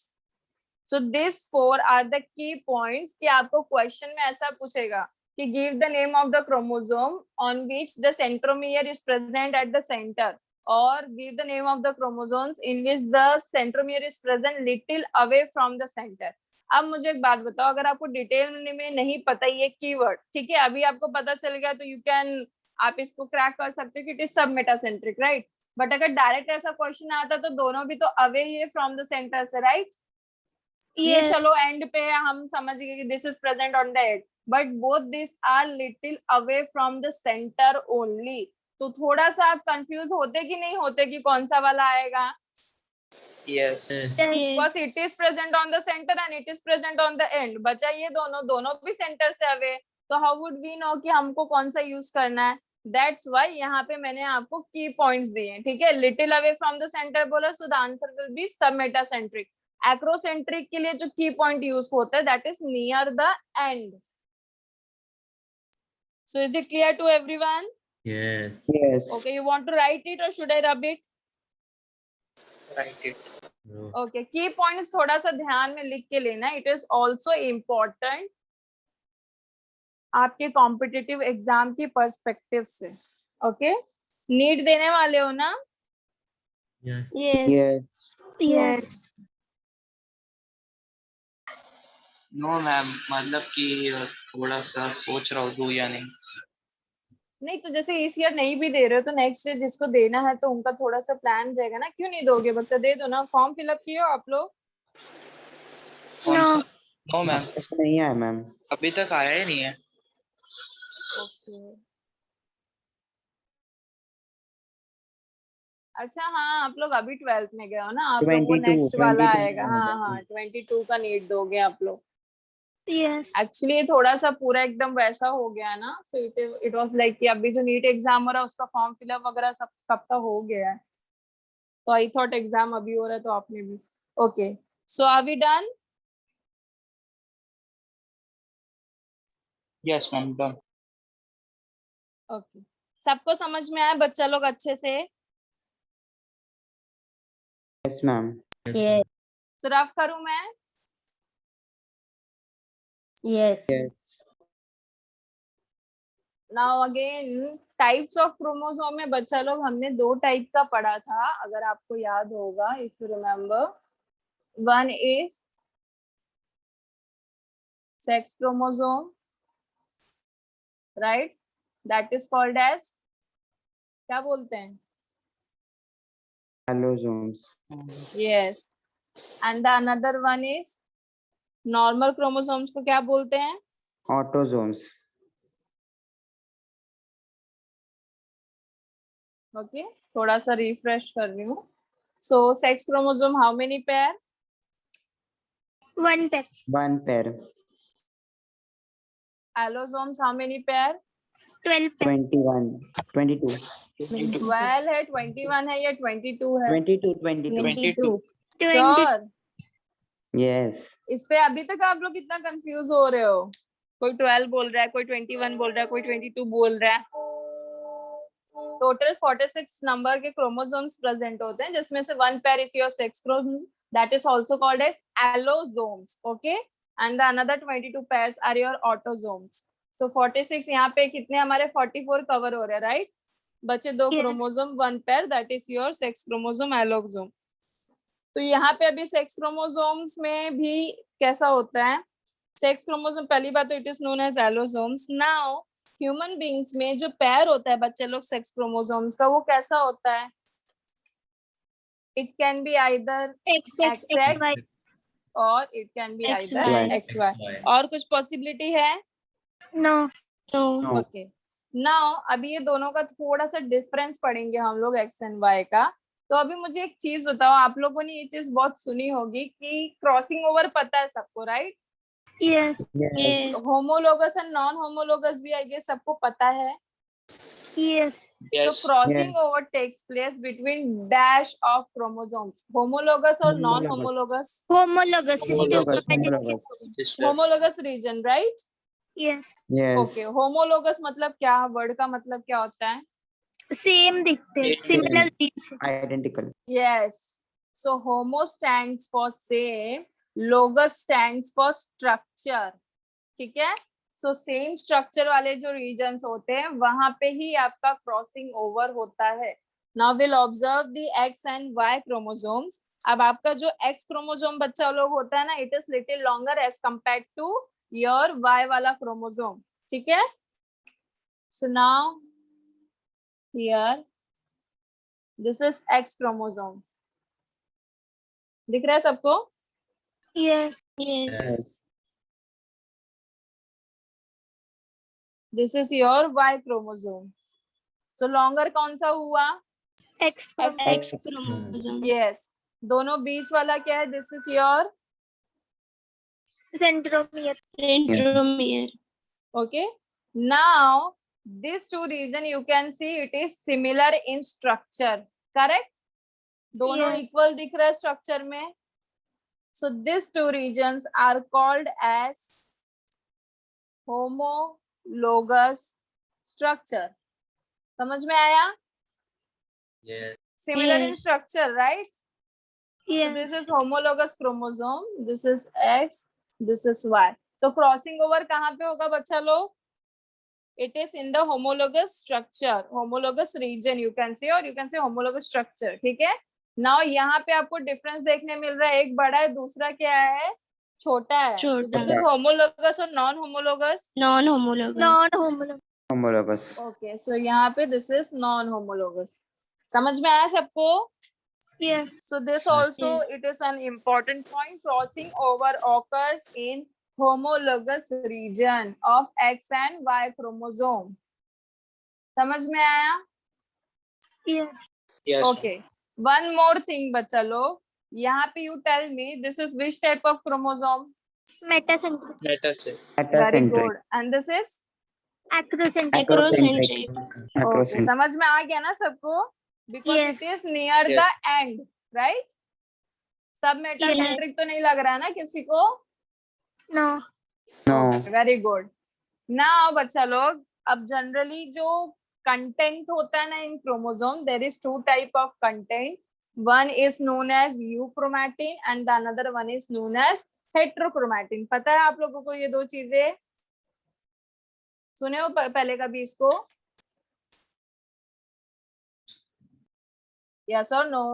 So these four are the key points कि आपको question में ऐसा पूछेगा कि give the name of the chromosome on which the centromere is present at the center, or give the name of the chromosomes in which the centromere is present little away from the center. अब मुझे एक बात बताओ, अगर आपको detail में नहीं पता ये कीवर्ड, ठीक है, अभी आपको पता चल गया तो यू कैन, आप इसको क्रैक कर सकते हो कि it is submetacentric, right. But अगर डायरेक्ट ऐसा क्वेश्चन आता तो दोनों भी तो अवे ही है फ्रॉम द सेंटर से, राइट. ये Yes. चलो एंड पे हम समझ गए कि this is present on the end, but both this are little away from the centre only. तो थोड़ा सा आप कंफ्यूज होते कि नहीं होते कि कौन सा वाला आएगा? Yes. Because it is present on the center and it is present on the end. बचा ये दोनों भी सेंटर से अवे, तो how would we know कि हमको कौन सा यूज करना है? That's why यहाँ पे मैंने आपको की पॉइंट्स दिए हैं, ठीक है. Little away from the centre बोला, so the answer will be submetacentric. Acrocentric के लिए जो की पॉइंट यूज होता है that is near the end. So is it clear to everyone? Yes. Yes. Okay, you want to write it or should I rub it? Write it. No. Okay, की points थोड़ा सा ध्यान में लिख के लेना. इट इज ऑल्सो इम्पोर्टेंट आपके competitive exam की पर्सपेक्टिव से. ओके, नीट देने वाले हो ना? Yes. Yes. Yes. Yes. No ma'am, मतलब कि थोड़ा सा सोच रहा हूँ दूँ या नहीं. नहीं तो जैसे इस ईयर नहीं भी दे रहे हो तो नेक्स्ट ईयर जिसको देना है तो उनका थोड़ा सा प्लान रहेगा ना. क्यों नहीं दोगे बच्चा? दे दो ना. फॉर्म फिलअप किए हो आप लोग? कौन No. सा? नो मैम, ऐसा नहीं है मैम. अभी तक आया ही नहीं है. ओके, अच्छा. हाँ, आप लोग अभी 12th में गए हो ना, आप लोग को 22, नेक्स्ट वाला 22 आएगा. हाँ हाँ, 22 का नीट दोगे आप लोग. Yes. एक्चुअली थोड़ा सा पूरा एकदम वैसा हो गया है ना. सो इट वाज लाइक कि अभी जो नीट एग्जाम हो रहा है उसका फॉर्म फिलअप वगैरह सब कब का हो गया है, तो आई थॉट एग्जाम अभी हो रहा है तो आपने भी. Okay, so are we done? Yes ma'am, done. Okay, सबको समझ में आया बच्चा लोग अच्छे से? Yes, ma'am. Yes. So rough करूं मैं? Yes. Yes. Now again types of chromosome में बच्चा लोग हमने 2 टाइप का पढ़ा था, अगर आपको याद होगा, if you remember. One is sex chromosome, right, that is called as, क्या बोलते हैं? Allosomes. Yes. And the another one is normal chromosomes को क्या बोलते हैं? Autosomes. ओके, थोड़ा सा रिफ्रेश कर रही हूँ. So sex chromosome how many pair? 1 pair. 1 pair. Allosomes how many pair? 12 pair. 21. 22. 12 है, 21 है या 22 है? 22. 22. 22. 20. श्योर? Yes. इस पे अभी तक आप लोग कितना कंफ्यूज हो रहे हो? कोई 12 बोल रहा है, कोई 21 बोल रहा है, कोई 22 बोल रहा है. टोटल 46 नंबर के क्रोमोसोम्स प्रेजेंट होते हैं, जिसमें से 1 pair is your sex chromosome, that is also called as allosomes. Okay, and the another 22 pairs are your autosomes. तो 46 यहाँ पे कितने हमारे 44 कवर हो रहे हैं, राइट? बचे 2 Yes. Chromosome, 1 pair, that is your sex chromosome allosome. तो यहाँ पे अभी सेक्स क्रोमोसोम्स में भी कैसा होता है? सेक्स क्रोमोसोम पहली बात तो it is known as allosomes. Now human beings में जो पेयर होता है बच्चे लोग सेक्स क्रोमोसोम्स का, वो कैसा होता है? It can be either XX, XX XY. और it can B XY. Either XY. और कुछ पॉसिबिलिटी है? No. No. No. Okay. Now अभी ये दोनों का थोड़ा सा डिफरेंस पढ़ेंगे हम लोग एक्स एंड वाई का. तो अभी मुझे एक चीज बताओ, आप लोगों ने ये चीज बहुत सुनी होगी कि क्रॉसिंग ओवर पता है सबको, right? Yes. Yes. Homologous and non homologous भी आई गेस सबको पता है. Yes. So Yes. crossing over takes place between dash of chromosomes. Homologous or non-homologous? Homologous. Sister Homologous. chromatic. Homologous. Sister. Homologous region, right? Yes. Yes. Okay. Homologous मतलब क्या? Word का मतलब क्या होता है? Same दिखते हैं. Same. Similar genes. Identical. Yes. So homo stands for same, logos stands for structure. ठीक है? So same structure वाले जो regions होते हैं वहां पे ही आपका crossing over होता है. Now we'll observe the X and Y chromosomes. अब आपका जो X chromosome बच्चा लोग होता है ना, it is little longer as compared to your Y वाला chromosome. ठीक है? So now here this is X chromosome. दिख रहा है सबको? Yes. Yes. This is your Y chromosome. So longer कौन सा हुआ? X X. chromosome. Yes. दोनों बीच वाला क्या है? This is your Centromere. Centromere. okay. Now these two region you can see it is similar in structure. Correct? दोनों Yeah. equal दिख रहा है structure में. So these two regions are called as homologous structure. समझ में आया? Yes. Similar in Yes. structure, right? So Yes. this is homologous chromosome. This is X. This is Y. तो crossing over कहाँ पे होगा बच्चा लोग? It is in the homologous structure, homologous region you can say, or you can say homologous structure. ठीक है? Now यहाँ पे आपको difference देखने मिल रहा है, एक बड़ा है, दूसरा क्या है? छोटा है. So छोटा. this is homologous or non-homologous? Non-homologous. Non-homologous. Homologous. Okay, so यहाँ पे this is non-homologous. समझ में आया सबको? Yes. So this also it is an important point. Crossing over occurs in homologous region of X and Y chromosome. समझ में आया? Yes. Yes. Okay. One more thing बच्चा लोग, यहाँ पे you tell me this is which type of chromosome? Metacentric. Let us say. Very Metacentric. good. And this is? Acrocentric. Acrocentric. Okay. Acrocentric. समझ में आ गया ना सबको? Because Yes. it is near Yes. the end, right? सब metacentric तो नहीं लग रहा है ना किसी को? No. No. Very good. Now बच्चा लोग, अब जनरली जो कंटेंट होता है ना in chromosome, there is two type of content. One is known as euchromatin and the another one is known as heterochromatin. पता है आप लोगों को ये दो चीजें? सुने हो पहले कभी इसको? Yes or no?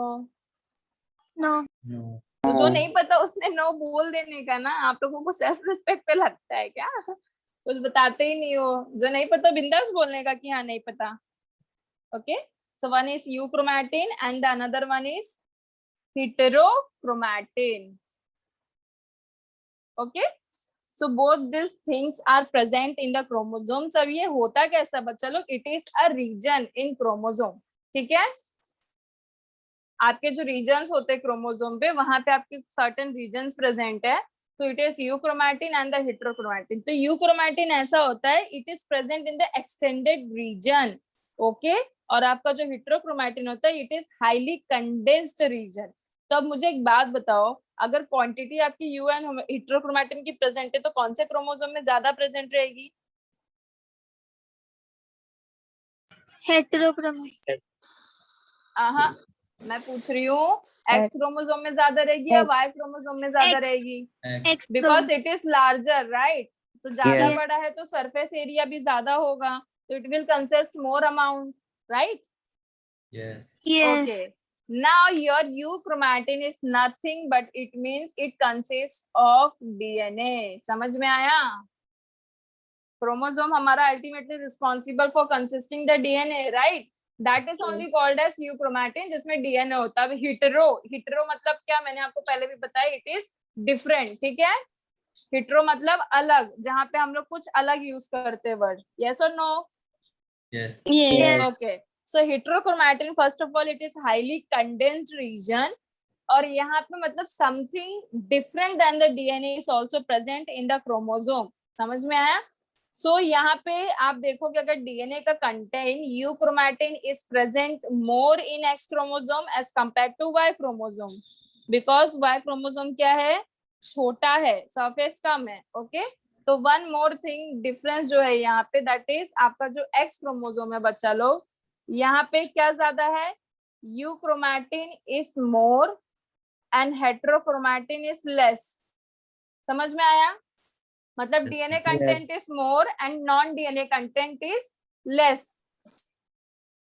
No. No. तो जो नहीं पता उसने नो बोल देने का ना. आप लोगों को सेल्फ रिस्पेक्ट पे लगता है क्या? कुछ बताते ही नहीं हो. जो नहीं पता बिंदास बोलने का कि हाँ नहीं पता. Okay, so one is euchromatin and the another one is heterochromatin. Okay, so both these things are present in the chromosomes. अब ये होता कैसा बच्चा लोग? It is a region in chromosome. ठीक है, आपके जो रीजन्स होते हैं क्रोमोसोम पे, वहां पे आपके सर्टेन रीजन्स प्रेजेंट है. तो it is euchromatin and the heterochromatin. तो यूक्रोमैटिन ऐसा होता है, it is present in the extended region. Okay, और आपका जो हेटेरोक्रोमैटिन होता है, it is highly condensed region. तो अब मुझे एक बात बताओ, अगर क्वांटिटी आपकी यू एंड हेटेरोक्रोमैटिन की प्रेजेंट है तो कौन से क्रोमोसोम में ज्यादा प्रेजेंट रहेगी? Heterochromatin. हाँ, मैं पूछ रही हूँ एक्स क्रोमोसोम में ज्यादा रहेगी या वाई क्रोमोसोम में ज्यादा X. रहेगी? X because it is larger, right? तो ज्यादा Yes. बड़ा है तो सरफेस एरिया भी ज्यादा होगा, तो it will consist more amount, right? Yes. Yes. Okay. Now your euchromatin is nothing but it means it consists of DNA. समझ में आया? क्रोमोसोम हमारा ultimately responsible for consisting the DNA, right? That is only called as euchromatin, जिसमें DNA होता है. हिटेरो, हिटेरो मतलब क्या? मैंने आपको पहले भी बताया, इट इज डिफरेंट. ठीक है, हिटेरो मतलब अलग, जहां पे हम लोग कुछ अलग यूज करते हैं वर्ड. यस और no? Yes. Yes. Okay, so heterochromatin, first of all, it is highly condensed region. और यहाँ पे मतलब something different than the DNA is also present in the chromosome. समझ में आया? So यहाँ पे आप देखोगे अगर DNA का content euchromatin is present more in X chromosome as compared to Y chromosome, because Y chromosome क्या है? छोटा है, सरफेस कम है. ओके, तो वन मोर थिंग डिफरेंस जो है यहाँ पे, दैट इज आपका जो एक्स क्रोमोसोम है बच्चा लोग, यहाँ पे क्या ज्यादा है? Euchromatin is more and heterochromatin is less. समझ में आया? मतलब DNA content is more and non DNA content is less.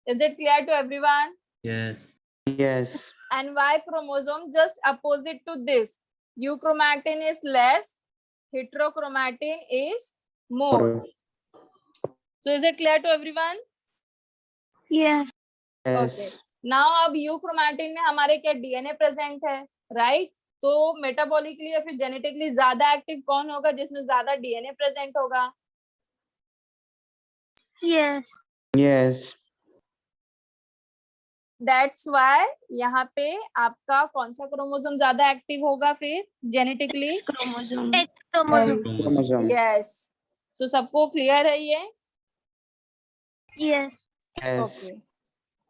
Is it clear to everyone? Yes. Yes. And Y chromosome just opposite to this. Euchromatin is less, heterochromatin is more. So is it clear to everyone? Yes. Yes. Okay. Now अब euchromatin में हमारे क्या DNA present है, right? तो metabolically या फिर genetically ज्यादा active कौन होगा? जिसमें ज्यादा डीएनए प्रेजेंट होगा. Yes. Yes. दैट्स व्हाई यहाँ पे आपका कौन सा क्रोमोसोम ज्यादा एक्टिव होगा फिर genetically? Chromosome. X chromosome. Chromosome. Yes. So सबको क्लियर है ये? Yes. Yes. Okay,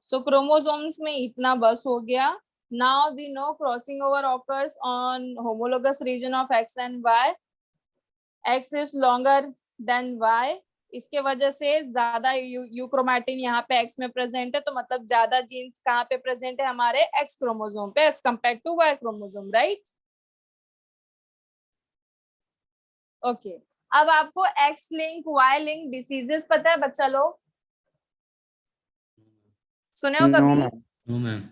so chromosomes में इतना बस हो गया. Now we know crossing over occurs on homologous region of X and Y. X is longer than Y, इसके वजह से ज्यादा यूक्रोमैटिन यहाँ पे एक्स में प्रेजेंट है, तो मतलब ज्यादा जीन्स कहाँ पे प्रेजेंट है? हमारे एक्स क्रोमोसोम पे as compare to Y chromosome, right? Okay, अब आपको X link Y link diseases पता है बच्चा लोग? सुने हो No, कभी? ma'am. No, ma'am.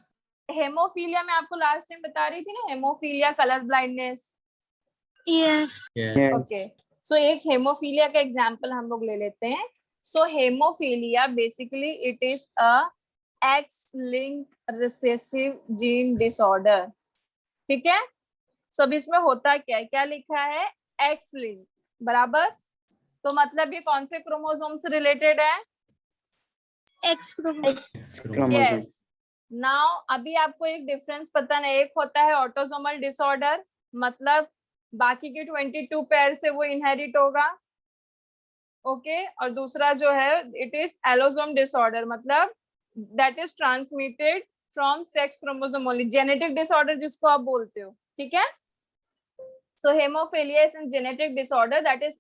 हेमोफीलिया में आपको लास्ट टाइम बता रही थी ना, haemophilia, colour blindness. Yes. Yes. Yes. Okay, so एक हेमोफीलिया का एग्जांपल हम लोग ले लेते हैं. So haemophilia basically it is a X link recessive gene disorder. ठीक है, सो अब इसमें होता क्या है? क्या लिखा है? एक्स लिंक, बराबर. तो मतलब ये कौन से क्रोमोसोम से रिलेटेड है? X chromosome. Chromosome. Yes. Now अभी आपको एक डिफरेंस पता नहीं, एक होता है ऑटोसोमल डिसऑर्डर, मतलब बाकी के 22 पेयर से वो इनहेरिट होगा. ओके, और दूसरा जो है इट इज एलोसोम डिसऑर्डर, मतलब that is transmitted from sex chromosome only, genetic disorder जिसको आप बोलते हो. ठीक है, so haemophilia is an genetic disorder that is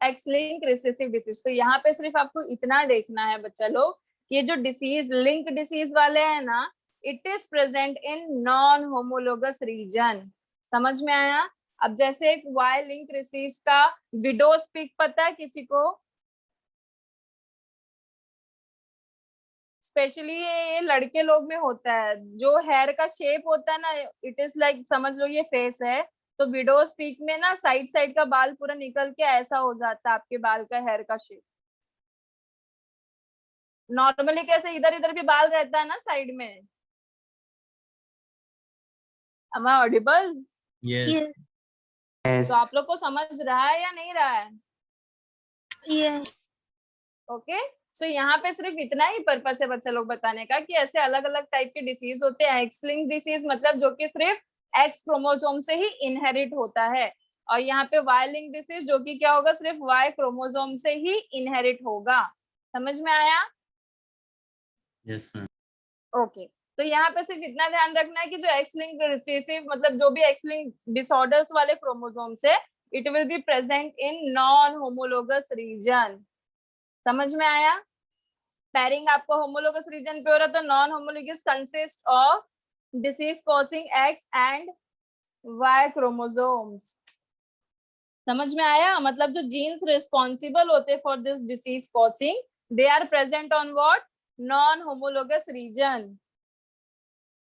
X link recessive disease. तो यहाँ पे सिर्फ आपको इतना देखना है बच्चा लोग, ये जो डिसीज लिंक डिसीज वाले हैं ना, it is present in non homologous region. समझ में आया? अब जैसे एक वाई लिंक रिसीज का विडोज पीक पता है किसी को? स्पेशली ये लड़के लोग में होता है, जो हेयर का शेप होता है ना, इट इज लाइक, समझ लो ये फेस है, तो विडोज पीक में ना साइड साइड का बाल पूरा निकल के ऐसा हो जाता है आपके बाल का हेयर का शेप। नॉर्मली कैसे इधर इधर भी बाल रहता है ना साइड में। Am I audible? Yes. Yes. Yes. तो आप लोग को समझ रहा है या नहीं रहा है? Yes. ओके, सो यहाँ पे सिर्फ इतना ही पर्पस है बच्चा लोग बताने का कि ऐसे अलग अलग टाइप के डिसीज होते हैं। एक्स लिंक डिसीज मतलब जो कि सिर्फ एक्स क्रोमोसोम से ही इनहेरिट होता है, और यहाँ पे वाई लिंक डिसीज जो कि क्या होगा, सिर्फ वाई क्रोमोसोम से ही इनहेरिट होगा। समझ में आया? Yes, ma'am. ओके, तो यहाँ पे सिर्फ इतना ध्यान रखना है कि जो एक्स लिंक रिसेसिव मतलब जो भी एक्स लिंक डिसऑर्डर्स वाले क्रोमोसोम्स है, it will be present in non homologous region. समझ में आया? पैरिंग आपको होमोलोगस रीजन पे हो रहा, तो non homologous consist of disease causing X and Y chromosomes. समझ में आया? मतलब जो जीन्स रिस्पॉन्सिबल होते for this disease causing, they are present on what? Non homologous region.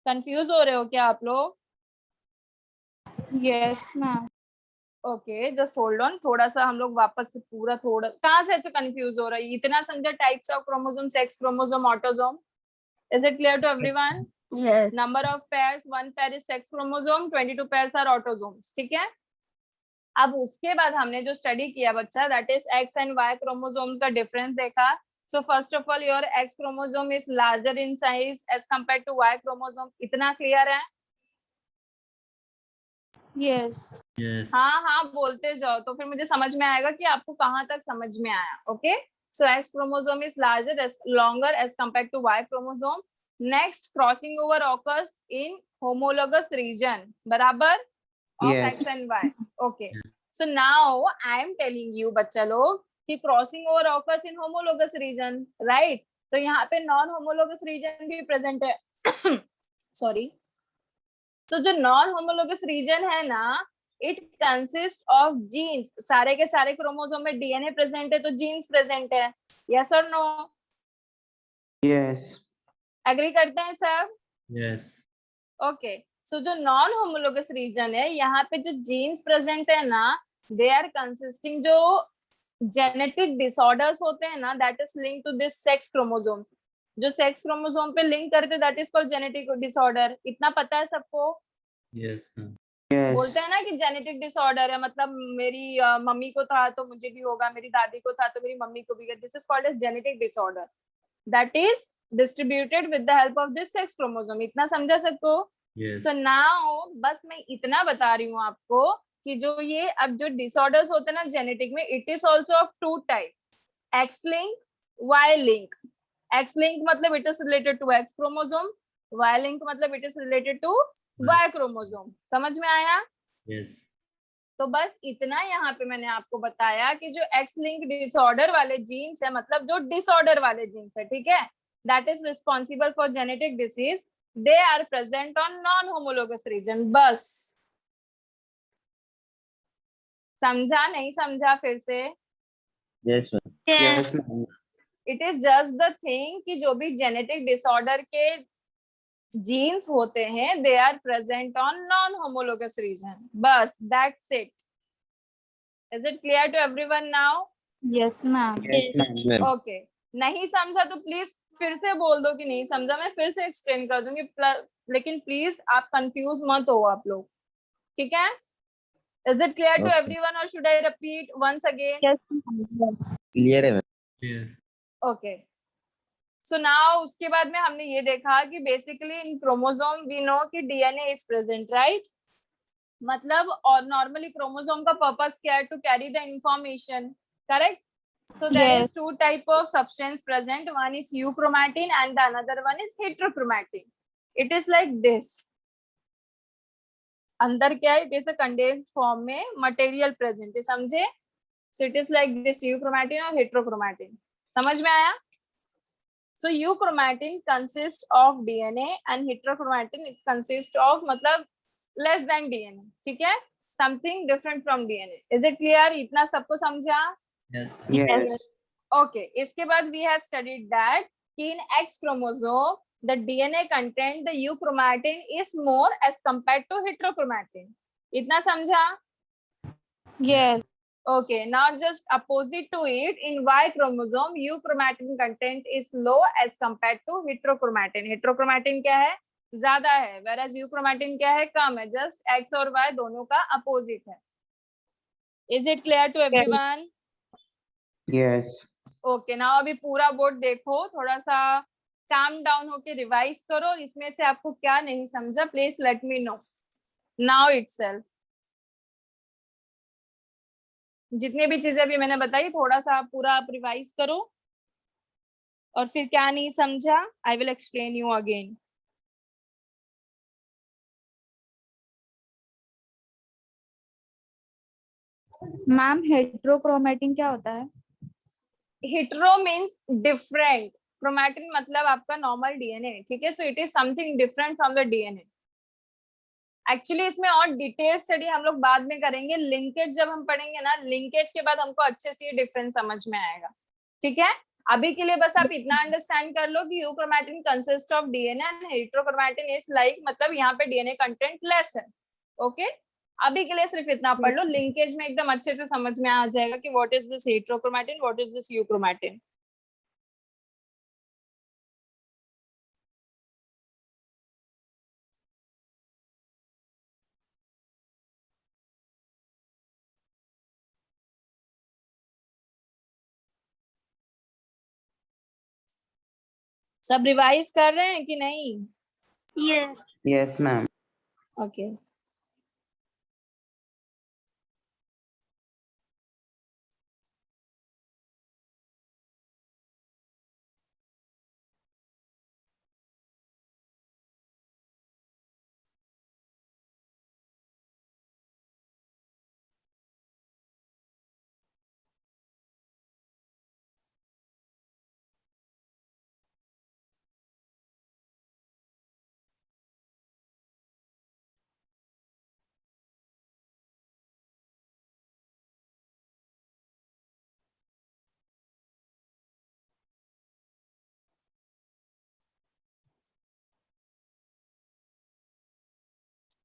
Confuse हो रहे हो क्या आप लोग? Yes, ma'am. Okay, just hold on, थोड़ा सा हम लोग वापस से पूरा थोड़ा कहाँ से अच्छा कंफ्यूज हो रहा है? इतना समझा types of chromosome, sex chromosome, autosome. Is it clear to everyone? Yes. Number of pairs, 1 pair is sex chromosome, 22 pairs are autosomes. ठीक है, अब उसके बाद हमने जो स्टडी किया बच्चा, that is X and Y chromosomes का डिफरेंस देखा। So first of all your X chromosome is larger in size as compare to Y chromosome. इतना क्लियर है? Yes. Yes. हाँ हाँ बोलते जाओ, तो फिर मुझे समझ में आएगा कि आपको कहाँ तक समझ में आया। Okay, so X chromosome is larger as longer as compare to Y chromosome. Next, crossing over occurs in homologous region, बराबर, of Yes. X and Y. Okay, so now I am telling you बच्चा लोग कि crossing over occurs in homologous region, right? तो यहाँ पे non homologous region भी present है। Sorry, तो जो नॉन होमोलोगस रीजन है ना, इट कंसिस्ट ऑफ जीन्स। सारे के सारे क्रोमोसोम में डीएनए प्रेजेंट है, तो जीन्स प्रेजेंट है। यस और नो? Yes. एग्री करते हैं सब? Yes. ओके, सो जो नॉन होमोलोगस रीजन है, यहाँ पे जो जीन्स प्रेजेंट है ना, दे आर कंसिस्टिंग, जो जेनेटिक डिसऑर्डर्स होते हैं ना, that is link to this sex chromosome. जो सेक्स क्रोमोसोम पे लिंक करते, that is called genetic disorder. इतना पता है सबको? Yes, ma'am. Yes. बोलते हैं ना कि जेनेटिक डिसऑर्डर है, मतलब मेरी मम्मी को था तो मुझे भी होगा, मेरी दादी को था तो मेरी मम्मी को भी। This is called as genetic disorder, that is distributed with the help of this sex chromosome. इतना समझा सबको? Yes. सो नाउ बस मैं इतना बता रही हूँ आपको कि जो ये अब जो डिसऑर्डर्स होते हैं ना जेनेटिक में, it is also of two type, X link, Y link. X link मतलब it is related to X chromosome, Y link मतलब it is related to Y chromosome. समझ में आया? Yes. तो बस इतना यहाँ पे मैंने आपको बताया कि जो एक्स लिंक डिसऑर्डर वाले जीन्स है, मतलब जो डिसऑर्डर वाले जीन्स है, ठीक है, that is responsible for genetic disease, they are present on non homologous region. बस समझा नहीं समझा? फिर से, Yes, ma'am. Yes. Yes, ma'am. It is just the thing कि जो भी जेनेटिक डिसऑर्डर के जीन्स होते हैं, they are present on non homologous region. बस that's it. Is it clear to everyone now? Yes, ma'am. Yes, ma'am. Okay, नहीं समझा तो प्लीज फिर से बोल दो कि नहीं समझा, मैं फिर से एक्सप्लेन कर दूंगी। लेकिन प्लीज आप कंफ्यूज मत हो आप लोग, ठीक है? Is it clear to Okay. Everyone और should I repeat once again? Yes, ma'am. Yes. Clear है ma'am. Clear. Okay, so now उसके बाद में हमने ये देखा कि basically in chromosome we know कि डीएनए इज प्रेजेंट, राइट? मतलब और नॉर्मली क्रोमोसोम का पर्पस क्या है? To carry the information, correct? So there Yes. is two type of substance present. One is euchromatin and the another one is heterochromatin. It is like this. अंदर क्या है? It is a condensed form में material present है, समझे? So it is like this euchromatin और heterochromatin. समझ में आया? So euchromatin consists of DNA and heterochromatin it consists of मतलब less than DNA. ठीक है, something different from DNA. Is it clear? इतना सबको समझा? Yes. Yes. Okay. इसके बाद we have studied that कि in X chromosome the DNA content the euchromatin is more as compared to heterochromatin. इतना समझा? Yes. Okay, now just opposite to it, in Y chromosome, euchromatin content is low as compared to heterochromatin. Heterochromatin क्या है? ज्यादा है, whereas euchromatin क्या है? कम है. Just X और Y दोनों का opposite है. Is it clear to everyone? Yes. Okay, now अभी पूरा बोर्ड देखो, थोड़ा सा calm down होके रिवाइज करो. इसमें से आपको क्या नहीं समझा? Please let me know now itself. जितने भी चीजें अभी मैंने बताई थोड़ा सा आप पूरा आप रिवाइज करो और फिर क्या नहीं समझा I will explain you again. Ma'am heterochromatin क्या होता है? हेटेरो मींस डिफरेंट, क्रोमैटिन मतलब आपका नॉर्मल डीएनए. ठीक है, so it is something different from the DNA. Actually इसमें और डिटेल स्टडी हम लोग बाद में करेंगे. लिंकेज जब हम पढ़ेंगे ना, लिंकेज के बाद हमको अच्छे से ये डिफरेंस समझ में आएगा. ठीक है, अभी के लिए बस आप इतना अंडरस्टैंड कर लो कि euchromatin consist of DNA and heterochromatin is like मतलब यहाँ पे डीएनए कंटेंट लेस है. ओके, अभी के लिए सिर्फ इतना पढ़ लो. लिंकेज में एकदम अच्छे से समझ में आ जाएगा कि what is this heterochromatin, what is this euchromatin. सब रिवाइज कर रहे हैं कि नहीं? Yes. Yes, ma'am. Okay.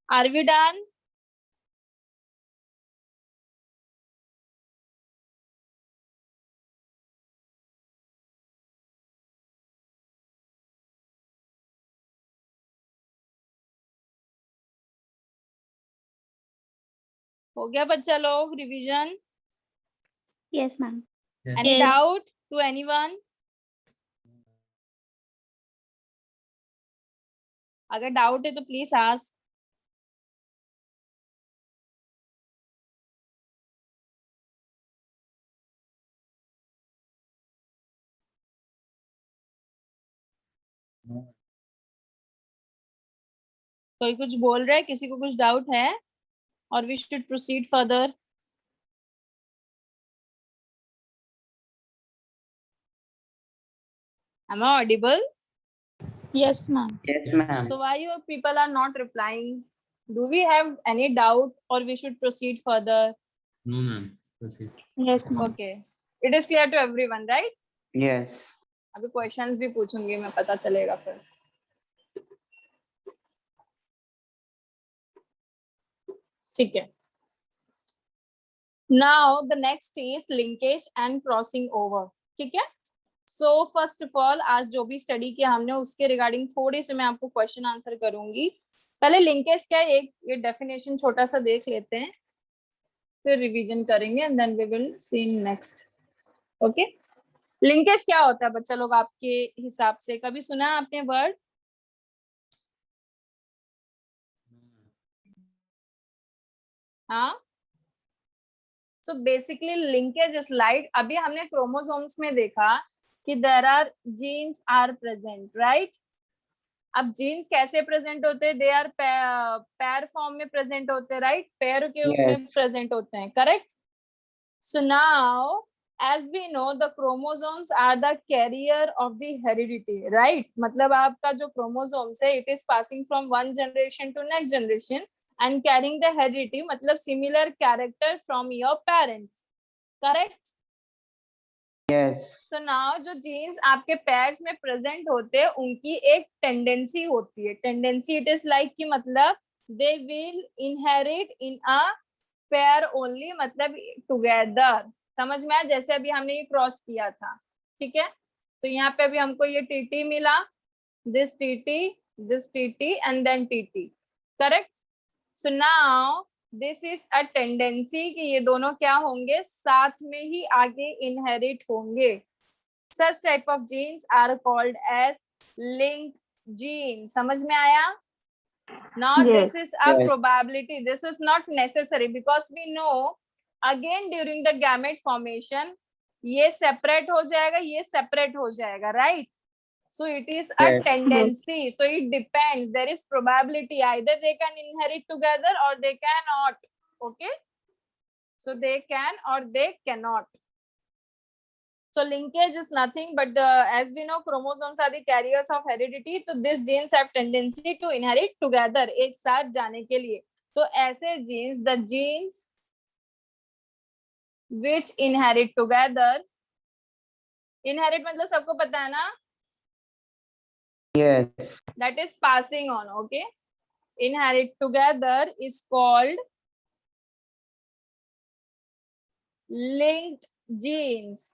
Are we done? हो गया बच्चा लोग revision? Yes, ma'am. Yes. Any Yes. Doubt to anyone? अगर डाउट है तो प्लीज आस्क. No. कोई कुछ बोल रहा है? किसी को कुछ डाउट है? और we should proceed further. Am I audible? Yes, ma'am. Yes, ma'am. So why you people are not replying? Do we have any doubt or we should proceed further? No, ma'am. Proceed. Yes, ma'am. Okay. It is clear to everyone, right? Yes. अभी questions भी पूछूंगी मैं, पता चलेगा फिर. ठीक है. Now the next is linkage and crossing over. ठीक है. So first of all आज जो भी स्टडी किया हमने उसके रिगार्डिंग थोड़ी सी मैं आपको क्वेश्चन आंसर करूंगी. पहले लिंकेज क्या है एक ये डेफिनेशन छोटा सा देख लेते हैं, फिर रिवीजन करेंगे and then we will see next. Okay, linkage क्या होता है बच्चा लोग आपके हिसाब से? कभी सुना है आपने वर्ड? हाँ. So basically linkage is like अभी हमने क्रोमोसोम्स में देखा कि there are genes are present, right? अब जीन्स कैसे प्रेजेंट होते हैं? दे आर पेयर फॉर्म में प्रेजेंट होते हैं, राइट? पेयर के उसमें Yes. प्रेजेंट होते हैं, correct? So now as we know the chromosomes are the carrier of the heredity, right? मतलब आपका जो chromosomes है it is passing from one generation to next generation and carrying the heredity, मतलब similar character from your parents, correct? Yes. So now जो genes आपके pairs में present होते हैं उनकी एक tendency होती है. Tendency it is like कि मतलब they will inherit in a pair only, मतलब together. समझ में आया? जैसे अभी हमने ये क्रॉस किया था, ठीक है? तो यहाँ पे अभी हमको ये टीटी मिला, this TT and then TT, correct? So now this is a tendency कि ये दोनों क्या होंगे, साथ में ही आगे इनहेरिट होंगे. Such type of genes are called as link gene. समझ में आया? Now Yes. this is a Yes. probability. This is not necessary because we know again during the gamete formation ये separate हो जाएगा, ये separate हो जाएगा, right? So it is a Yes. tendency. So it depends. There is probability. Either they can inherit together or they cannot. Okay? So they can or they cannot. So linkage is nothing but the, as we know chromosomes are the carriers of heredity. So these genes have tendency to inherit together, एक साथ जाने के लिए. तो ऐसे genes, the genes which inherit together, inherit मतलब सबको पता है ना? Yes. That is passing on, okay? Inherit together is called linked genes.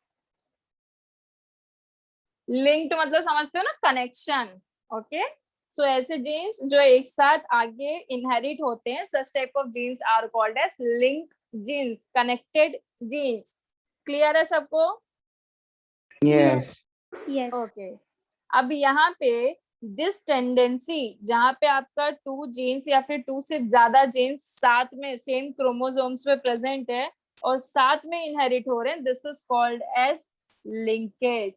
Linked मतलब समझते हो ना, कनेक्शन. ओके, सो ऐसे जीन्स जो एक साथ आगे इनहेरिट होते हैं, such type of genes are called as link genes, connected genes. Clear है सबको? Yes. Yes. ओके, अब यहाँ पे दिस टेंडेंसी जहाँ पे आपका 2 जीन्स या फिर 2 से ज्यादा जीन्स साथ में सेम क्रोमोसोम्स में प्रेजेंट है और साथ में इनहेरिट हो रहे हैं, this is called as linkage.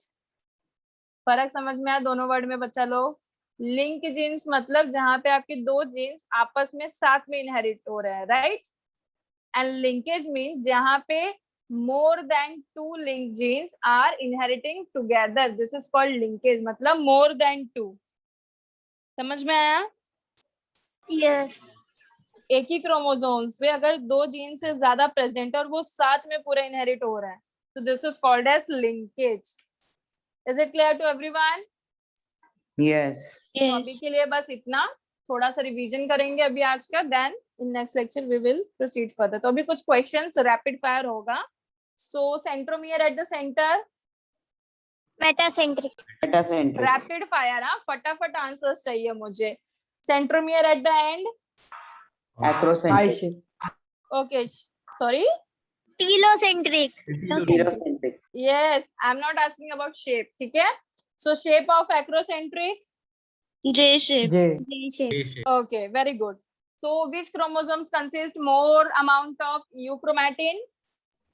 फर्क समझ में आया दोनों वर्ड में बच्चा लोग? लिंक जीन्स मतलब जहां पे आपके 2 जीन्स आपस में साथ में इनहेरिट हो रहे हैं, राइट? एंड लिंकेज मीन जहां पे more than 2 link genes are inheriting together, this is called linkage. मतलब मोर देन 2. समझ में आया? Yes. एक ही क्रोमोसोम्स पे अगर 2 जीन से ज्यादा प्रेजेंट और वो साथ में पूरा इनहेरिट हो रहा है, तो this is called as linkage. Is it clear to everyone? Yes. तो अभी के लिए बस इतना, थोड़ा सा रिवीजन करेंगे अभी आज का, then in next lecture we will proceed further. तो अभी कुछ क्वेश्चंस रैपिड फायर होगा. So centromere at the centre, Metacentric. Metacentric. Rapid fire. हाँ, फटाफट आंसर्स चाहिए मुझे. Centromere at the end, Acrocentric. Okay, sorry, Telocentric. Telocentric. Yes, I am not asking about shape, ठीक है? So shape of acrocentric, J shape. J. J shape. okay, very good. So which chromosomes consist more amount of euchromatin?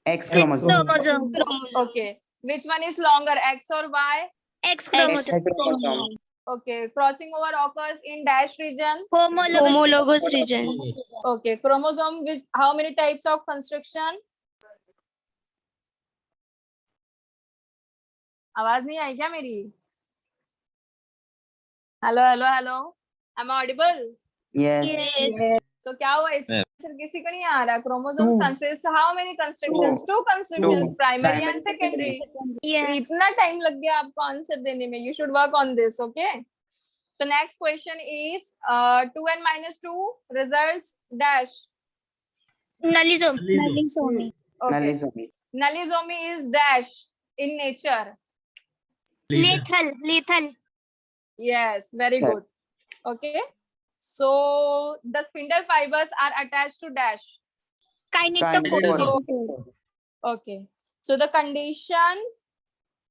X chromosome. Chromosome. Okay, which one is longer, X or Y? X chromosome. X chromosome. Okay, crossing over occurs in dash region. Homologous region. Okay, chromosome with how many types of construction? आवाज नहीं आई क्या मेरी? Hello hello hello, am I audible? Yes. Yes. So क्या हुआ इसका answer किसी को नहीं आ रहा? Chromosomes consist how many constructions? 2 constructions, Two. primary Primary, and secondary. Yes. इतना टाइम लग गया आपको आंसर देने में. You should work on this, okay? So next question is 2n minus 2 results dash. Nullisome. Nullisome. Okay, Nullisome. nullisomy is dash in nature. Lethal. Yes, very Sure. good. Okay, so the spindle fibers are attached to dash. Kinetochore. Kinetochore. Okay, so the condition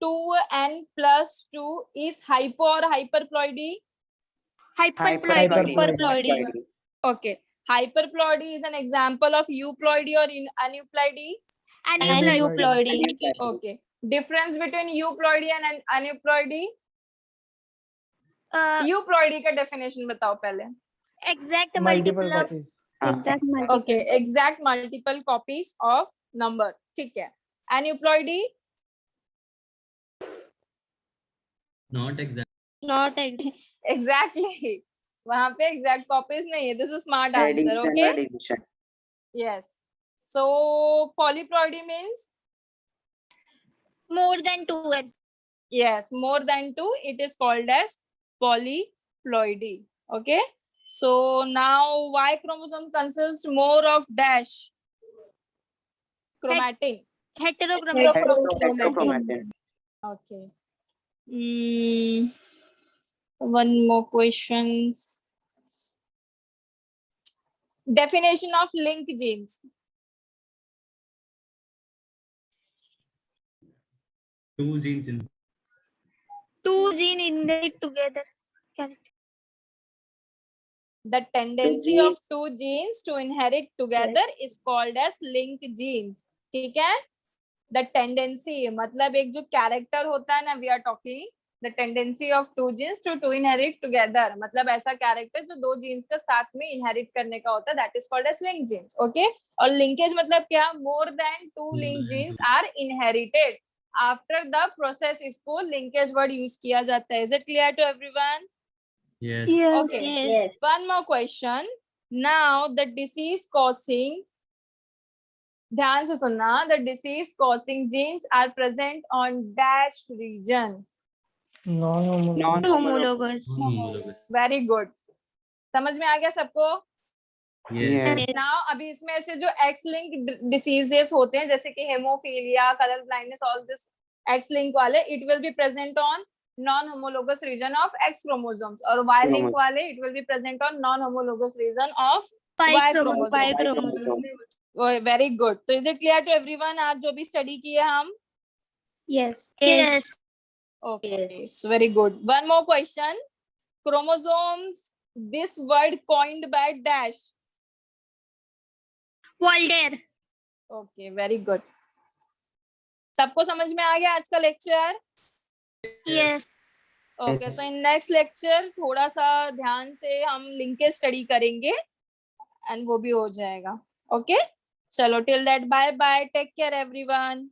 2n plus 2 is hypo or hyperploidy? Hyperploidy. Okay, hyperploidy is an example of euploidy or aneuploidy. Aneuploidy. Okay, difference between euploidy and aneuploidy? euploidy का definition बताओ पहले. Exact Multiple multiple of copies. exact multiple. Okay, exact multiple copies of number. ठीक है. Aneuploidy? Not exact. Not exact. Exactly. वहां पे exact copies नहीं है. This is a smart answer. Addition Okay. and addition. Yes. So polyploidy means More than two. yes, more than two. It is called as polyploidy. Okay. So now Y chromosome consists more of dash chromatin. Heterochromatic. Heterochromatin. Okay. One more question. Definition of link genes. Two genes in. Two gene inherit together. The tendency Two of two genes to inherit together is called as link genes. ठीक है? The tendency मतलब एक जो character होता है ना, we are talking the tendency of two genes to inherit together. मतलब ऐसा character जो दो genes का साथ में inherit करने का होता है, that is called as link genes. Okay? और linkage मतलब क्या? More than two link genes are inherited. After the process इसको linkage word use किया जाता है. Is it clear to everyone? Yes. Okay. Yes. One more question. Now the disease causing, ध्यान से सुनना, the disease causing genes are present on dash region. Non-homologous. Homologous. Non-homologous. Very good. समझ में आ गया सबको? Yes. Yes. Now अभी इसमें ऐसे जो X-linked diseases होते हैं जैसे कि haemophilia, colour blindness, all this X-link वाले, it will be present on non-homologous region of X chromosomes. और Y-link वाले, it will be present on non-homologous region of Y chromosome. Y chromosome. Very good. So is it clear to everyone? आज जो भी study किए हम? Yes. Yes. Okay, so very good. One more question. Chromosomes, this word coined by dash. Voltaire. Okay, very good. सबको समझ में आ गया आज का lecture? Yes. Okay, Yes. so in next lecture थोड़ा सा ध्यान से हम लिंकेज स्टडी करेंगे and वो भी हो जाएगा. Okay? चलो till that bye bye. Take care everyone.